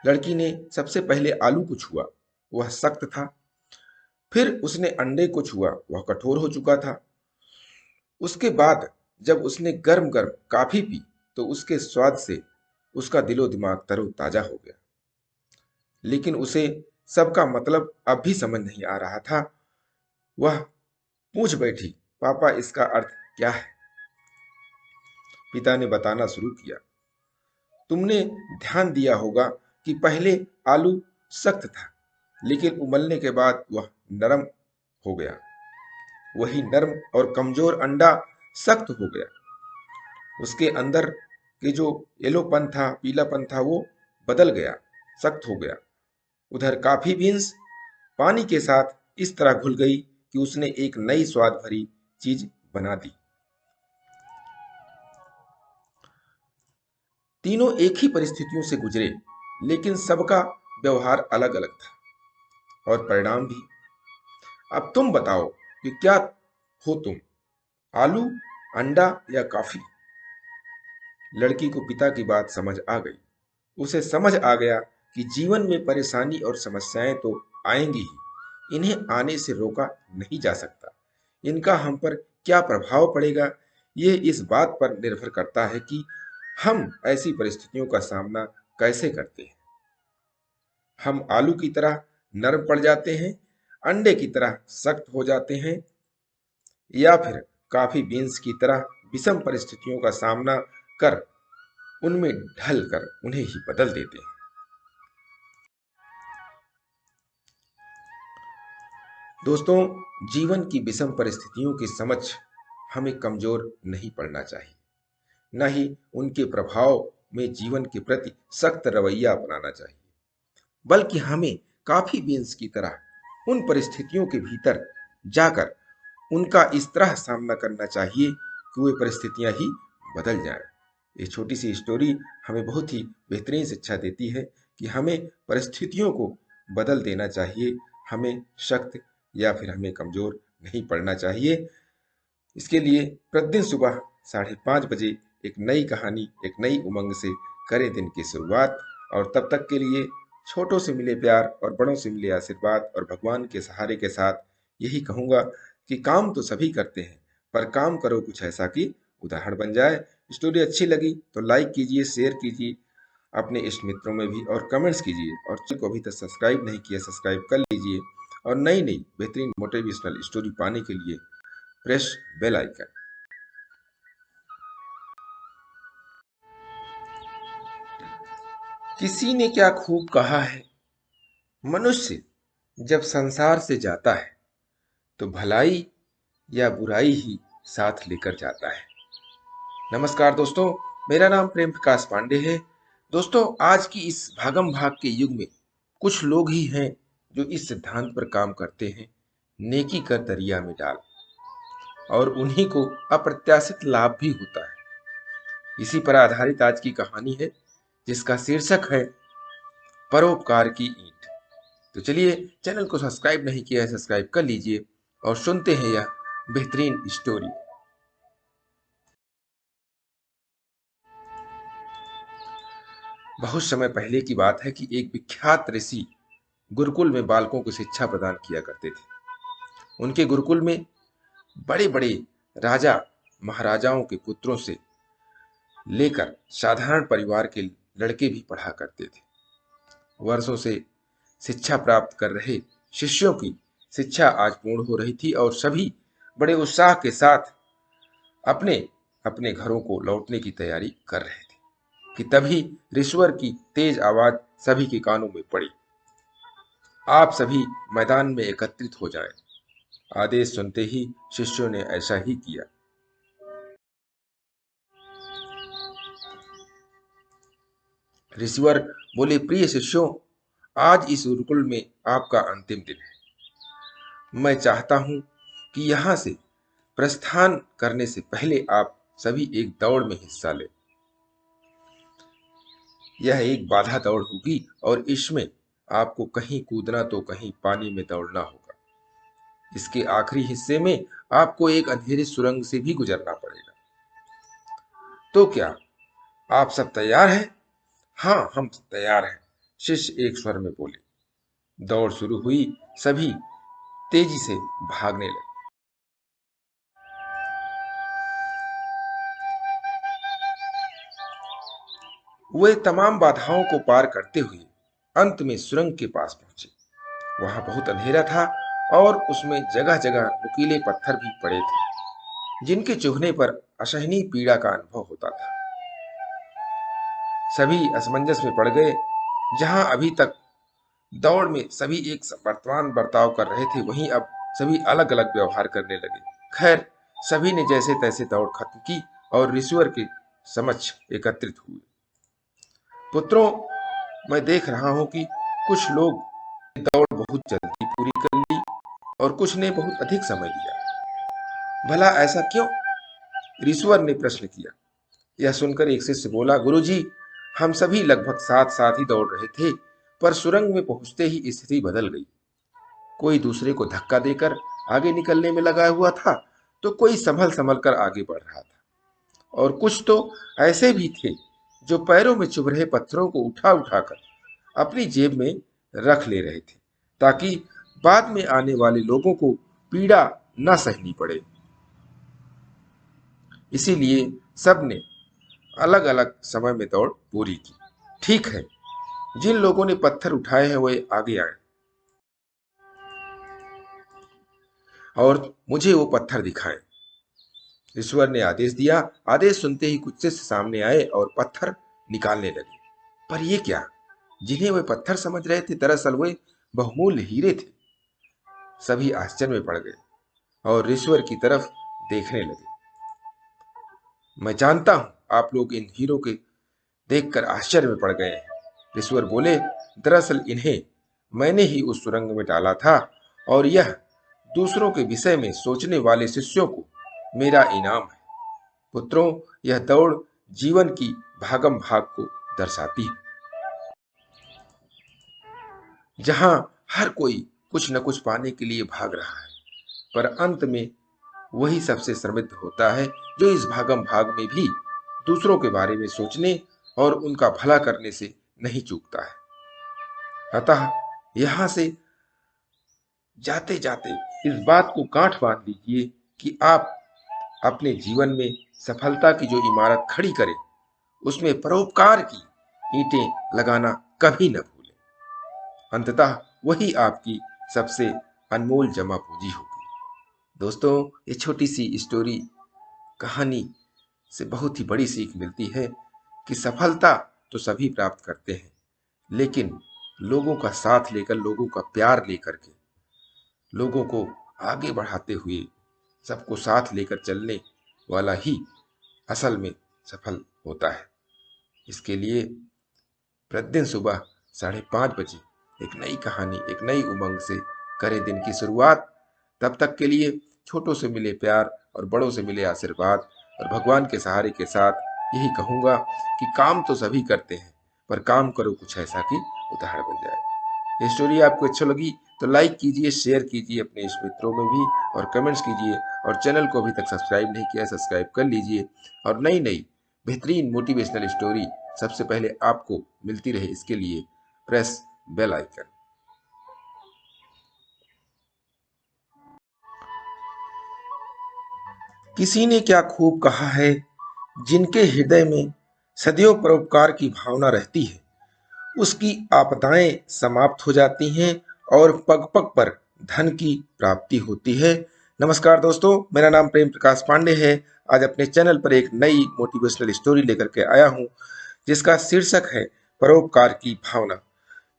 लड़की ने सबसे पहले आलू को छुआ, वह सख्त था। फिर उसने अंडे को छुआ, वह कठोर हो चुका था। उसके बाद जब उसने गर्म गर्म कॉफी पी तो उसके स्वाद से उसका दिलो दिमाग तरोताजा हो गया। लेकिन उसे सबका मतलब अब भी समझ नहीं आ रहा था। वह पूछ बैठी, पापा, इसका अर्थ क्या है? पिता ने बताना शुरू किया, तुमने ध्यान दिया होगा कि पहले आलू सख्त था, लेकिन उबलने के बाद वह नरम हो गया। वही नरम और कमजोर अंडा सख्त हो गया। उसके अंदर के जो येलोपन था, पीलापन था, वो बदल गया, सख्त हो गया। उधर कॉफी बीन्स पानी के साथ इस तरह घुल गई कि उसने एक नई स्वाद भरी चीज बना दी। तीनों एक ही परिस्थितियों से गुजरे, लेकिन सबका व्यवहार अलग अलग था और परिणाम भी। अब तुम बताओ कि क्या हो तुम, आलू, अंडा या कॉफी? लड़की को पिता की बात समझ आ गई। उसे समझ आ गया कि जीवन में परेशानी और समस्याएं तो आएंगी ही, इन्हें आने से रोका नहीं जा सकता। इनका हम पर क्या प्रभाव पड़ेगा, ये इस बात पर निर्भर करता है कि हम ऐसी परिस्थितियों का सामना कैसे करते हैं। हम आलू की तरह नरम पड़ जाते हैं, अंडे की तरह सख्त हो जाते हैं, या फिर कॉफी बीन्स की तरह विषम परिस्थितियों का सामना कर उनमें ढल कर उन्हें ही बदल देते हैं। दोस्तों, जीवन की विषम परिस्थितियों के समक्ष हमें कमजोर नहीं पड़ना चाहिए, न ही उनके प्रभाव में जीवन के प्रति सख्त रवैया अपनाना चाहिए, बल्कि हमें कॉफी बीन्स की तरह उन परिस्थितियों के भीतर जाकर उनका इस तरह सामना करना चाहिए कि वे परिस्थितियां ही बदल जाएं। ये छोटी सी स्टोरी हमें बहुत ही बेहतरीन शिक्षा देती है कि हमें परिस्थितियों को बदल देना चाहिए। हमें शक्त या फिर हमें कमजोर नहीं पड़ना चाहिए। इसके लिए प्रतिदिन सुबह 5:30 बजे एक नई कहानी, एक नई उमंग से करें दिन की शुरुआत। और तब तक के लिए छोटों से मिले प्यार और बड़ों से मिले आशीर्वाद और भगवान के सहारे के साथ यही कहूँगा कि काम तो सभी करते हैं, पर काम करो कुछ ऐसा कि उदाहरण बन जाए। स्टोरी अच्छी लगी तो लाइक कीजिए, शेयर कीजिए अपने इष्ट मित्रों में भी, और कमेंट्स कीजिए। और चैनल को अभी तक सब्सक्राइब नहीं किया, सब्सक्राइब कर लीजिए। और नई नई बेहतरीन मोटिवेशनल स्टोरी पाने के लिए प्रेस बेल आइकन। किसी ने क्या खूब कहा है, मनुष्य जब संसार से जाता है तो भलाई या बुराई ही साथ लेकर जाता है। नमस्कार दोस्तों, मेरा नाम प्रेम प्रकाश पांडे है। दोस्तों, आज की इस भागम भाग के युग में कुछ लोग ही हैं जो इस सिद्धांत पर काम करते हैं, नेकी कर दरिया में डाल, और उन्हीं को अप्रत्याशित लाभ भी होता है। इसी पर आधारित आज की कहानी है, जिसका शीर्षक है परोपकार की ईंट। तो चलिए, चैनल को सब्सक्राइब नहीं किया है, सब्सक्राइब कर लीजिए और सुनते हैं यह बेहतरीन स्टोरी। बहुत समय पहले की बात है कि एक विख्यात ऋषि गुरुकुल में बालकों को शिक्षा प्रदान किया करते थे। उनके गुरुकुल में बड़े बड़े राजा महाराजाओं के पुत्रों से लेकर साधारण परिवार के लड़के भी पढ़ा करते थे। वर्षों से शिक्षा प्राप्त कर रहे शिष्यों की शिक्षा आज पूर्ण हो रही थी और सभी बड़े उत्साह के साथ अपने अपने घरों को लौटने की तैयारी कर रहे थे कि तभी ऋषवर की तेज आवाज सभी के कानों में पड़ी। आप सभी मैदान में एकत्रित हो जाएं। आदेश सुनते ही शिष्यों ने ऐसा ही किया। ऋषिवर बोले, प्रिय शिष्यों, आज इस गुरुकुल में आपका अंतिम दिन है। मैं चाहता हूं कि यहां से प्रस्थान करने से पहले आप सभी एक दौड़ में हिस्सा लें। यह एक बाधा दौड़ होगी और इसमें आपको कहीं कूदना तो कहीं पानी में दौड़ना होगा। इसके आखिरी हिस्से में आपको एक अंधेरी सुरंग से भी गुजरना पड़ेगा। तो क्या आप सब तैयार हैं? हाँ, हम तैयार हैं, शिष्य एक स्वर में बोले। दौड़ शुरू हुई। सभी तेजी से भागने लगे। वे तमाम बाधाओं को पार करते हुए अंत में सुरंग के पास पहुंचे। वहां बहुत अंधेरा था और उसमें जगह जगह नुकीले पत्थर भी पड़े थे, जिनके चुभने पर असहनीय पीड़ा का अनुभव होता था। सभी असमंजस में पड़ गए। जहां अभी तक दौड़ में सभी एक वर्तमान बर्ताव कर रहे थे, वहीं अब सभी अलग अलग व्यवहार करने लगे। खैर, सभी ने जैसे तैसे दौड़ खत्म की और ऋषिवर के समक्ष एकत्रित हुए। पुत्रों, मैं देख रहा हूं कि कुछ लोग दौड़ बहुत जल्दी पूरी कर ली और कुछ ने बहुत अधिक समय लिया। भला ऐसा क्यों? ऋषिवर ने प्रश्न किया। यह सुनकर एक शिष्य बोला, गुरुजी, हम सभी लगभग साथ साथ ही दौड़ रहे थे, पर सुरंग में पहुंचते ही स्थिति बदल गई। कोई दूसरे को धक्का देकर आगे निकलने में लगा हुआ था, तो कोई संभल संभल कर आगे बढ़ रहा था, और कुछ तो ऐसे भी थे जो पैरों में चुभ रहे पत्थरों को उठा उठाकर अपनी जेब में रख ले रहे थे, ताकि बाद में आने वाले लोगों को पीड़ा न सहनी पड़े। इसीलिए सबने अलग अलग समय में दौड़ पूरी की। ठीक है, जिन लोगों ने पत्थर उठाए हैं वे आगे आए और मुझे वो पत्थर दिखाएं। ईश्वर ने आदेश दिया। आदेश सुनते ही कुछ शिष्य सामने आए और पत्थर निकालने लगे। पर ये क्या? जिन्हें वे पत्थर समझ रहे थे, दरअसल वे बहुमूल्य हीरे थे। सभी आश्चर्य में पड़ गए और ईश्वर की तरफ देखने लगे। मैं जानता हूं आप लोग इन हीरो के देखकर आश्चर्य में पड़ गए हैं। ईश्वर बोले, दरअसल इन्हें मैंने ही उस सुरंग में डाला था, और यह दूसरों के विषय में सोचने वाले शिष्यों को मेरा इनाम है। पुत्रों, यह दौड़ जीवन की भागम भाग को दर्शाती है। जहां हर कोई कुछ न कुछ पाने के लिए भाग रहा है, पर अंत में वही सबसे समृद्ध होता है जो इस भागम भाग में भी दूसरों के बारे में सोचने और उनका भला करने से नहीं चूकता है। अतः यहां से जाते जाते इस बात को गांठ बांध लीजिए कि आप अपने जीवन में सफलता की जो इमारत खड़ी करें, उसमें परोपकार की ईंटें लगाना कभी न भूलें। अंततः वही आपकी सबसे अनमोल जमा पूंजी होगी। दोस्तों, ये छोटी सी स्टोरी कहानी से बहुत ही बड़ी सीख मिलती है कि सफलता तो सभी प्राप्त करते हैं, लेकिन लोगों का साथ लेकर, लोगों का प्यार लेकर के, लोगों को आगे बढ़ाते हुए, सबको साथ लेकर चलने वाला ही असल में सफल होता है। इसके लिए प्रतिदिन सुबह 5:30 बजे एक नई कहानी, एक नई उमंग से करें दिन की शुरुआत। तब तक के लिए छोटों से मिले प्यार और बड़ों से मिले आशीर्वाद और भगवान के सहारे के साथ यही कहूँगा कि काम तो सभी करते हैं, पर काम करो कुछ ऐसा कि उदाहरण बन जाए। ये स्टोरी आपको अच्छा लगी तो लाइक कीजिए, शेयर कीजिए अपने इष्ट मित्रों में भी, और कमेंट्स कीजिए। और चैनल को अभी तक सब्सक्राइब नहीं किया, सब्सक्राइब कर लीजिए। और नई नई बेहतरीन मोटिवेशनल स्टोरी सबसे पहले आपको मिलती रहे, इसके लिए प्रेस बेल आइकन। किसी ने क्या खूब कहा है, जिनके हृदय में सदियों परोपकार की भावना रहती है, उसकी आपदाएं समाप्त हो जाती हैं और पग पग पर धन की प्राप्ति होती है। नमस्कार दोस्तों, मेरा नाम प्रेम प्रकाश पांडे है। आज अपने चैनल पर एक नई मोटिवेशनल स्टोरी लेकर के आया हूं, जिसका शीर्षक है परोपकार की भावना।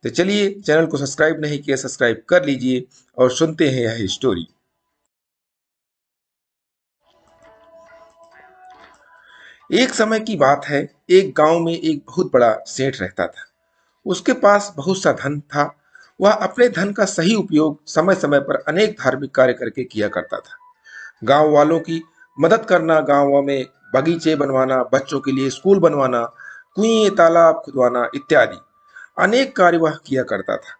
तो चलिए, चैनल को सब्सक्राइब नहीं किया, सब्सक्राइब कर लीजिए और सुनते हैं यह स्टोरी। एक समय की बात है, एक गांव में एक बहुत बड़ा सेठ रहता था। उसके पास बहुत सा धन था। वह अपने धन का सही उपयोग समय समय पर अनेक धार्मिक कार्य करके किया करता था। गांव वालों की मदद करना, गांव में बगीचे बनवाना, बच्चों के लिए स्कूल बनवाना, कुएं तालाब खुदवाना इत्यादि अनेक कार्य वह किया करता था।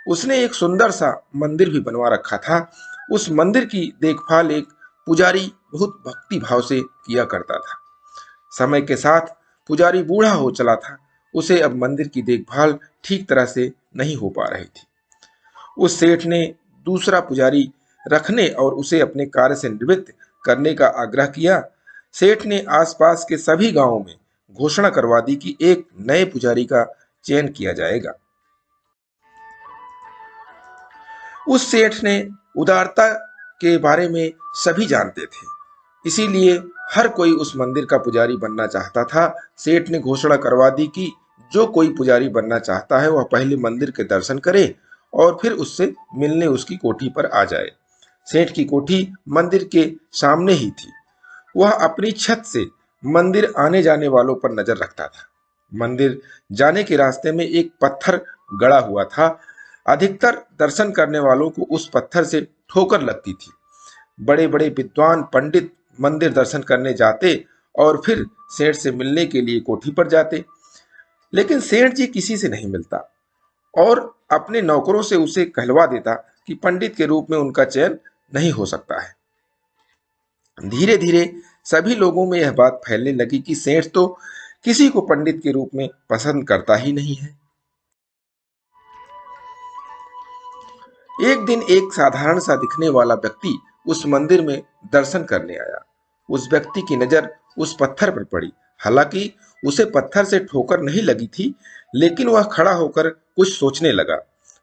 उसने एक सुंदर सा मंदिर भी बनवा रखा था। उस मंदिर की देखभाल एक पुजारी बहुत भक्ति भाव से किया करता था। समय के साथ पुजारी बूढ़ा हो चला था। उसे अब मंदिर की देखभाल ठीक तरह से नहीं हो पा रही थी। उस सेठ ने दूसरा पुजारी रखने और उसे अपने कार्य से निवृत्त करने का आग्रह किया। सेठ ने आसपास के सभी गांवों में घोषणा करवा दी कि एक नए पुजारी का चयन किया जाएगा। उस सेठ ने उदारता के बारे में सभी जानते थे, इसीलिए हर कोई उस मंदिर का पुजारी बनना चाहता था। सेठ ने घोषणा करवा दी कि जो कोई पुजारी बनना चाहता है वह पहले मंदिर के दर्शन करे और फिर उससे मिलने उसकी कोठी पर आ जाए। सेठ की कोठी मंदिर के सामने ही थी। वह अपनी छत से मंदिर आने जाने वालों पर नजर रखता था। मंदिर जाने के रास्ते में एक पत्थर गड़ा हुआ था। अधिकतर दर्शन करने वालों को उस पत्थर से ठोकर लगती थी। बड़े बड़े विद्वान पंडित मंदिर दर्शन करने जाते और फिर सेठ से मिलने के लिए कोठी पर जाते, लेकिन सेठ जी किसी से नहीं मिलता और अपने नौकरों से उसे कहलवा देता कि पंडित के रूप में उनका चयन नहीं हो सकता है। धीरे धीरे सभी लोगों में यह बात फैलने लगी कि सेठ तो किसी को पंडित के रूप में पसंद करता ही नहीं है। एक दिन एक साधारण सा दिखने वाला व्यक्ति उस मंदिर में दर्शन करने आया। उस व्यक्ति की नजर उस पत्थर पर पड़ी। हालांकि उसे पत्थर से ठोकर नहीं लगी थी, लेकिन वह खड़ा होकर कुछ सोचने लगा।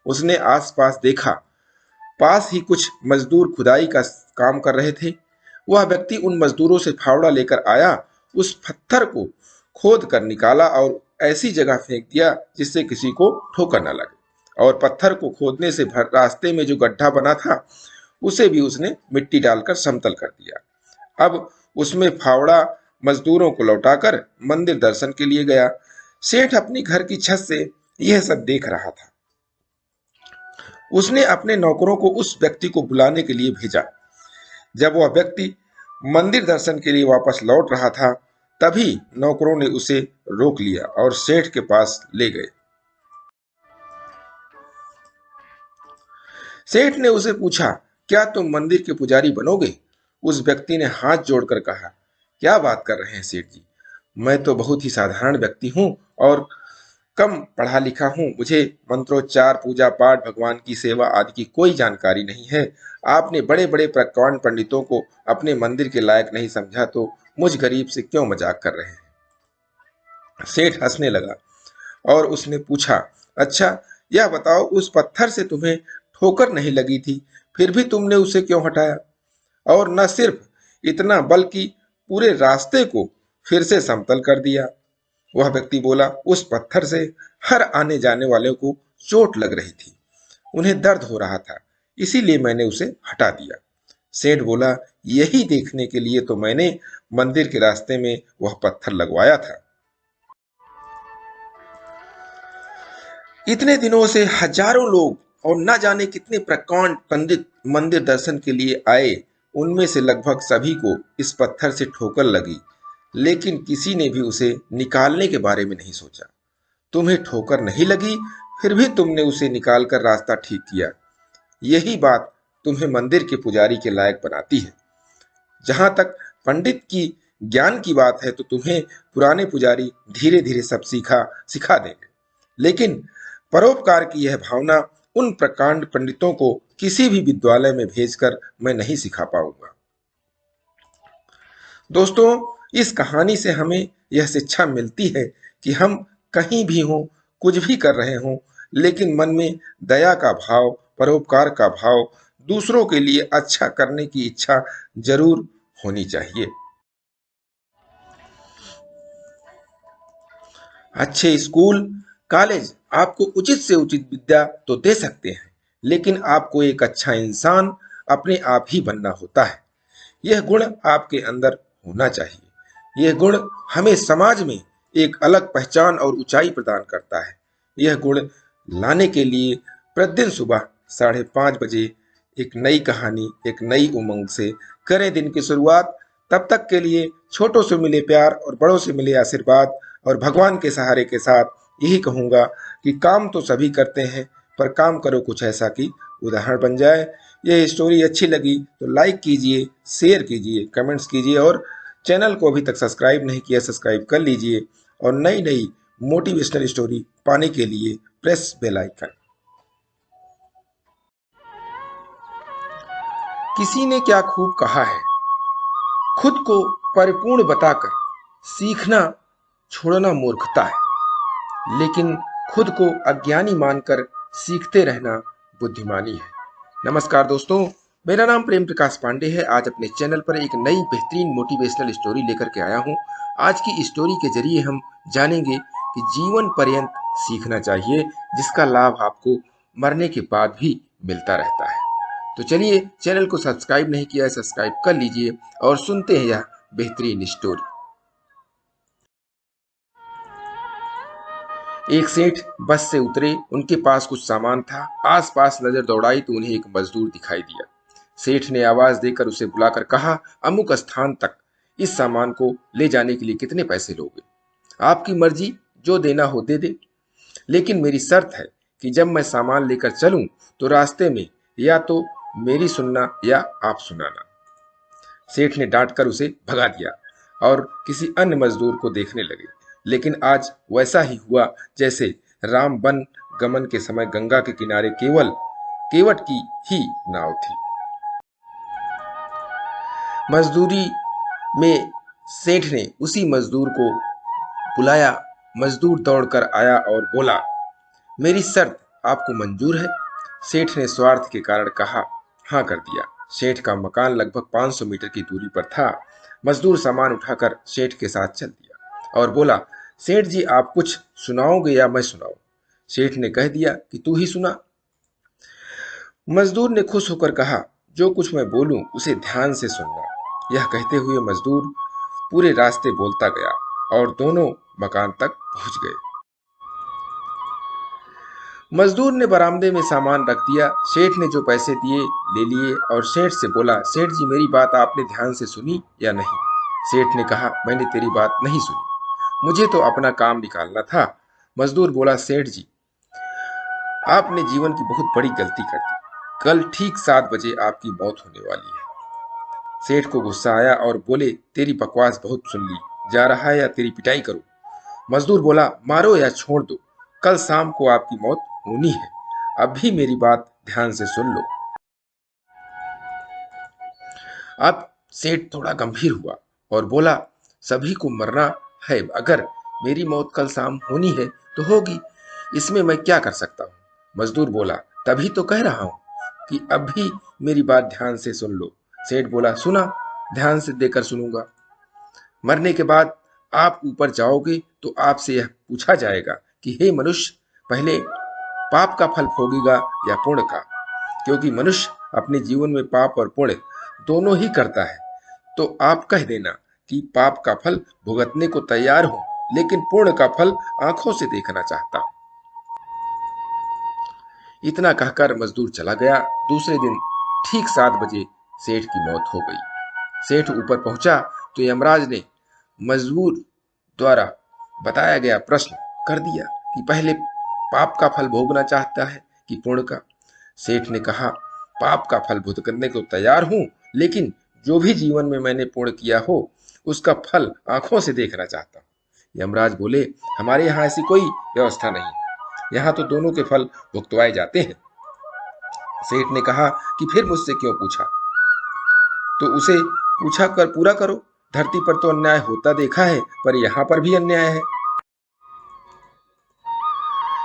उसने आसपास देखा। पास ही कुछ मजदूर खुदाई का काम कर रहे थे। वह व्यक्ति उन मजदूरों से फावड़ा लेकर आया, उस पत्थर को खोद कर निकाला और ऐसी जगह फेंक दिया जिससे किसी को ठोकर न लगे। और पत्थर को खोदने से भर रास्ते में जो गड्ढा बना था, उसे भी उसने मिट्टी डालकर समतल कर दिया। अब उसमें फावड़ा मजदूरों को लौटाकर मंदिर दर्शन के लिए गया। सेठ अपनी घर की छत से यह सब देख रहा था। उसने अपने नौकरों को उस व्यक्ति को बुलाने के लिए भेजा। जब वह व्यक्ति मंदिर दर्शन के लिए वापस लौट रहा था, तभी नौकरों ने उसे रोक लिया और सेठ के पास ले गए। सेठ ने उसे पूछा, क्या तुम मंदिर के पुजारी बनोगे? उस व्यक्ति ने हाथ जोड़कर कहा, क्या बात कर रहे हैं सेठ जी, मैं तो बहुत ही साधारण व्यक्ति हूँ और कम पढ़ा लिखा हूँ। मुझे मंत्रोच्चार, पूजा पाठ, भगवान की सेवा आदि की कोई जानकारी नहीं है। आपने बड़े बड़े प्रकांड पंडितों को अपने मंदिर के लायक नहीं समझा तो मुझ गरीब से क्यों मजाक कर रहे हैं? सेठ हंसने लगा और उसने पूछा, अच्छा यह बताओ, उस पत्थर से तुम्हें ठोकर नहीं लगी थी, फिर भी तुमने उसे क्यों हटाया? और न सिर्फ इतना बल्कि पूरे रास्ते को फिर से समतल कर दिया। वह व्यक्ति बोला, उस पत्थर से हर आने जाने वाले को चोट लग रही थी, उन्हें दर्द हो रहा था, इसीलिए मैंने उसे हटा दिया। सेठ बोला, यही देखने के लिए तो मैंने मंदिर के रास्ते में वह पत्थर लगवाया था। इतने दिनों से हजारों लोग और न जाने कितने प्रकांड पंडित मंदिर दर्शन के लिए आए, उनमें से लगभग सभी को इस पत्थर से ठोकर लगी, लेकिन किसी ने भी उसे निकालने के बारे में नहीं सोचा। तुम्हें ठोकर नहीं लगी, फिर भी तुमने उसे निकालकर रास्ता ठीक किया। यही बात तुम्हें मंदिर के पुजारी के लायक बनाती है। जहां तक पंडित की ज्ञान की बात है तो तुम्हें पुराने पुजारी धीरे धीरे सब सिखा देंगे, लेकिन परोपकार की यह भावना उन प्रकांड पंडितों को किसी भी विद्यालय में भेजकर मैं नहीं सिखा पाऊंगा। दोस्तों, इस कहानी से हमें यह शिक्षा मिलती है कि हम कहीं भी हों, कुछ भी कर रहे हों, लेकिन मन में दया का भाव, परोपकार का भाव, दूसरों के लिए अच्छा करने की इच्छा जरूर होनी चाहिए। अच्छे स्कूल, कॉलेज आपको उचित से उचित विद्या तो दे सकते हैं, लेकिन आपको एक अच्छा इंसान अपने आप ही बनना होता है। यह गुण आपके अंदर होना चाहिए। यह गुण हमें समाज में एक अलग पहचान और ऊंचाई प्रदान करता है। यह गुण लाने के लिए प्रतिदिन सुबह 5:30 बजे एक नई कहानी, एक नई उमंग से करें दिन की शुरुआत। तब तक के लिए छोटों से मिले प्यार और बड़ों से मिले आशीर्वाद और भगवान के सहारे के साथ यही कहूंगा कि काम तो सभी करते हैं, पर काम करो कुछ ऐसा कि उदाहरण बन जाए। ये स्टोरी अच्छी लगी तो लाइक कीजिए, शेयर कीजिए, कमेंट्स कीजिए और चैनल को अभी तक सब्सक्राइब नहीं किया सब्सक्राइब कर लीजिए और नई नई मोटिवेशनल स्टोरी पाने के लिए प्रेस बेल आइकन। किसी ने क्या खूब कहा है, खुद को परिपूर्ण बताकर सीखना छोड़ना मूर्खता है, लेकिन खुद को अज्ञानी मानकर सीखते रहना बुद्धिमानी है। नमस्कार दोस्तों, मेरा नाम प्रेम प्रकाश पांडे है। आज अपने चैनल पर एक नई बेहतरीन मोटिवेशनल स्टोरी लेकर के आया हूं। आज की स्टोरी के जरिए हम जानेंगे कि जीवन पर्यंत सीखना चाहिए, जिसका लाभ आपको मरने के बाद भी मिलता रहता है। तो चलिए, चैनल को सब्सक्राइब नहीं किया है सब्सक्राइब कर लीजिए और सुनते हैं यह बेहतरीन स्टोरी। एक सेठ बस से उतरे, उनके पास कुछ सामान था। आसपास नजर दौड़ाई तो उन्हें एक मजदूर दिखाई दिया। सेठ ने आवाज देकर उसे बुलाकर कहा, अमुक स्थान तक इस सामान को ले जाने के लिए कितने पैसे लोगे? आपकी मर्जी, जो देना हो दे दे, लेकिन मेरी शर्त है कि जब मैं सामान लेकर चलूं तो रास्ते में या तो मेरी सुनना या आप सुनाना। सेठ ने डांट कर उसे भगा दिया और किसी अन्य मजदूर को देखने लगे। लेकिन आज वैसा ही हुआ जैसे राम वन गमन के समय गंगा के किनारे केवल केवट की ही नाव थी। मजदूरी में सेठ ने उसी मजदूर को बुलाया। मजदूर दौड़कर आया और बोला, मेरी शर्त आपको मंजूर है? सेठ ने स्वार्थ के कारण कहा, हाँ कर दिया। सेठ का मकान लगभग 500 मीटर की दूरी पर था। मजदूर सामान उठाकर सेठ के साथ चल दिया और बोला, सेठ जी आप कुछ सुनाओगे या मैं सुनाऊं? सेठ ने कह दिया कि तू ही सुना। मजदूर ने खुश होकर कहा, जो कुछ मैं बोलूं उसे ध्यान से सुनना। यह कहते हुए मजदूर पूरे रास्ते बोलता गया और दोनों मकान तक पहुंच गए। मजदूर ने बरामदे में सामान रख दिया। सेठ ने जो पैसे दिए ले लिए और सेठ से बोला, सेठ जी मेरी बात आपने ध्यान से सुनी या नहीं? सेठ ने कहा, मैंने तेरी बात नहीं सुनी, मुझे तो अपना काम निकालना था। मजदूर बोला, सेठ जी आपने जीवन की बहुत बड़ी गलती कर दी। कल ठीक 7 बजे आपकी मौत होने वाली है। सेठ को गुस्सा आया और बोले, तेरी बकवास बहुत सुन ली, जा रहा है या तेरी पिटाई करूं? मजदूर बोला, मारो या छोड़ दो, कल शाम को आपकी मौत होनी है। अब भी मेरी बात ध्यान से सुन लो। अब सेठ थोड़ा गंभीर हुआ और बोला, सभी को मरना है, अगर मेरी मौत कल शाम होनी है तो होगी, इसमें मैं क्या कर सकता हूँ? मजदूर बोला, तभी तो कह रहा हूँ कि अब भी मेरी बात ध्यान से सुन लो। सेठ बोला, सुना, ध्यान से देकर सुनूंगा। मरने के बाद आप ऊपर जाओगे तो आपसे यह पूछा जाएगा कि हे मनुष्य, पहले पाप का फल भोगेगा या पुण्य का? क्योंकि मनुष्य अपने जीवन में पाप और पुण्य दोनों ही करता है। तो आप कह देना कि पाप का फल भुगतने को तैयार हूं, लेकिन पुण्य का फल आंखों से देखना चाहता हूं। इतना कहकर मजदूर चला गया। दूसरे दिन ठीक 7 बजे सेठ की मौत हो गई। सेठ ऊपर पहुंचा तो यमराज ने मजदूर द्वारा बताया गया प्रश्न कर दिया कि पहले पाप का फल भोगना चाहता है कि पुण्य का? सेठ ने कहा, पाप का फल भुगतने को तैयार हूं, लेकिन जो भी जीवन में मैंने पुण्य किया हो उसका फल आंखों से देखना चाहता हूं। यमराज बोले, हमारे यहाँ ऐसी कोई व्यवस्था नहीं है, यहाँ तो दोनों के फल भुगतवाए जाते हैं। सेठ ने कहा कि फिर मुझसे क्यों पूछा? तो उसे पूछा कर पूरा करो। धरती पर तो अन्याय होता देखा है, पर यहाँ पर भी अन्याय है।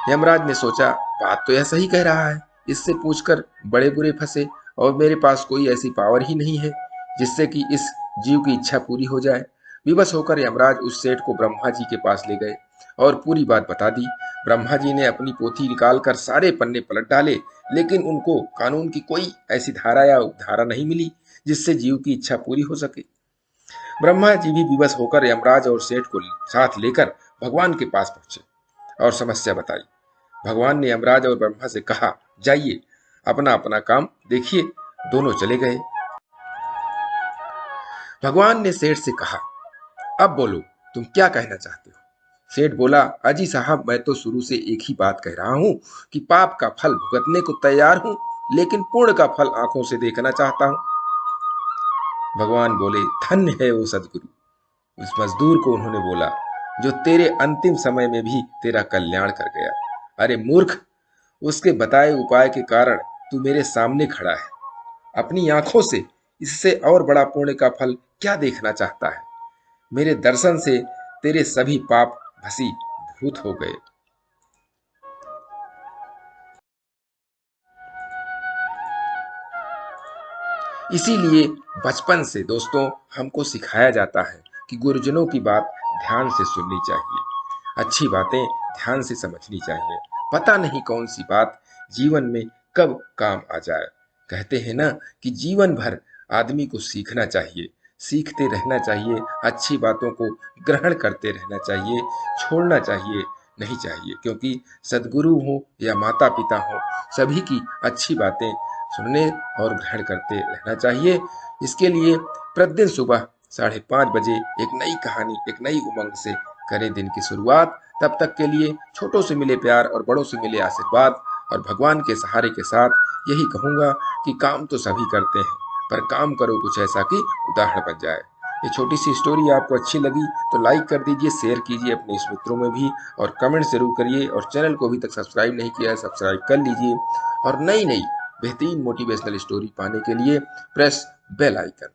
यमराज ने सोचा, बात तो यह सही कह रहा है, इससे पूछकर बड़े बुरे फंसे, और मेरे पास कोई ऐसी पावर ही नहीं है जिससे कि इस जीव की इच्छा पूरी हो जाए। विवश होकर यमराज उस सेठ को ब्रह्मा जी के पास ले गए और पूरी बात बता दी। ब्रह्मा जी ने अपनी पोथी निकालकर सारे पन्ने पलट डाले, लेकिन उनको कानून की कोई ऐसी धारा या उपधारा नहीं मिली जिससे जीव की इच्छा पूरी हो सके। ब्रह्मा जी भी विवश होकर यमराज और सेठ को साथ लेकर भगवान के पास पहुंचे और समस्या बताई। भगवान ने यमराज और ब्रह्मा से कहा, जाइए अपना अपना काम देखिए। दोनों चले गए। भगवान ने सेठ से कहा, अब बोलो, तुम क्या कहना चाहते हो? सेठ बोला, अजी साहब, मैं तो शुरू से एक ही बात कह रहा हूं कि पाप का फल भुगतने को तैयार हूं, लेकिन पुण्य का फल आंखों से देखना चाहता हूं। भगवान बोले, धन्य है वो सदगुरु। उस मजदूर को उन्होंने बोला, जो तेरे अंतिम समय में भी तेरा कल्याण कर गया। अरे मूर्ख, उसके बताए उपाय के कारण तू मेरे सामने खड़ा है। अपनी आंखों से इससे और बड़ा पुण्य का फल क्या देखना चाहता है? मेरे दर्शन से तेरे सभी पाप भस्मीभूत हो गए। इसीलिए बचपन से दोस्तों हमको सिखाया जाता है कि गुरुजनों की बात ध्यान से सुननी चाहिए, अच्छी बातें ध्यान से समझनी चाहिए। पता नहीं कौन सी बात जीवन में कब काम आ जाए। कहते हैं ना कि जीवन भर आदमी को सीखना चाहिए, सीखते रहना चाहिए, अच्छी बातों को ग्रहण करते रहना चाहिए, छोड़ना चाहिए नहीं चाहिए, क्योंकि सदगुरु हो या माता पिता हो, सभी की अच्छी बातें सुनने और ग्रहण करते रहना चाहिए। इसके लिए प्रतिदिन सुबह 5:30 बजे एक नई कहानी, एक नई उमंग से करें दिन की शुरुआत। तब तक के लिए छोटों से मिले प्यार और बड़ों से मिले आशीर्वाद और भगवान के सहारे के साथ यही कहूंगा कि काम तो सभी करते हैं, पर काम करो कुछ ऐसा कि उदाहरण बन जाए। ये छोटी सी स्टोरी आपको अच्छी लगी तो लाइक कर दीजिए, शेयर कीजिए अपने इस मित्रों में भी, और कमेंट जरूर करिए, और चैनल को अभी तक सब्सक्राइब नहीं किया है सब्सक्राइब कर लीजिए, और नई नई बेहतरीन मोटिवेशनल स्टोरी पाने के लिए प्रेस बेल आइकन।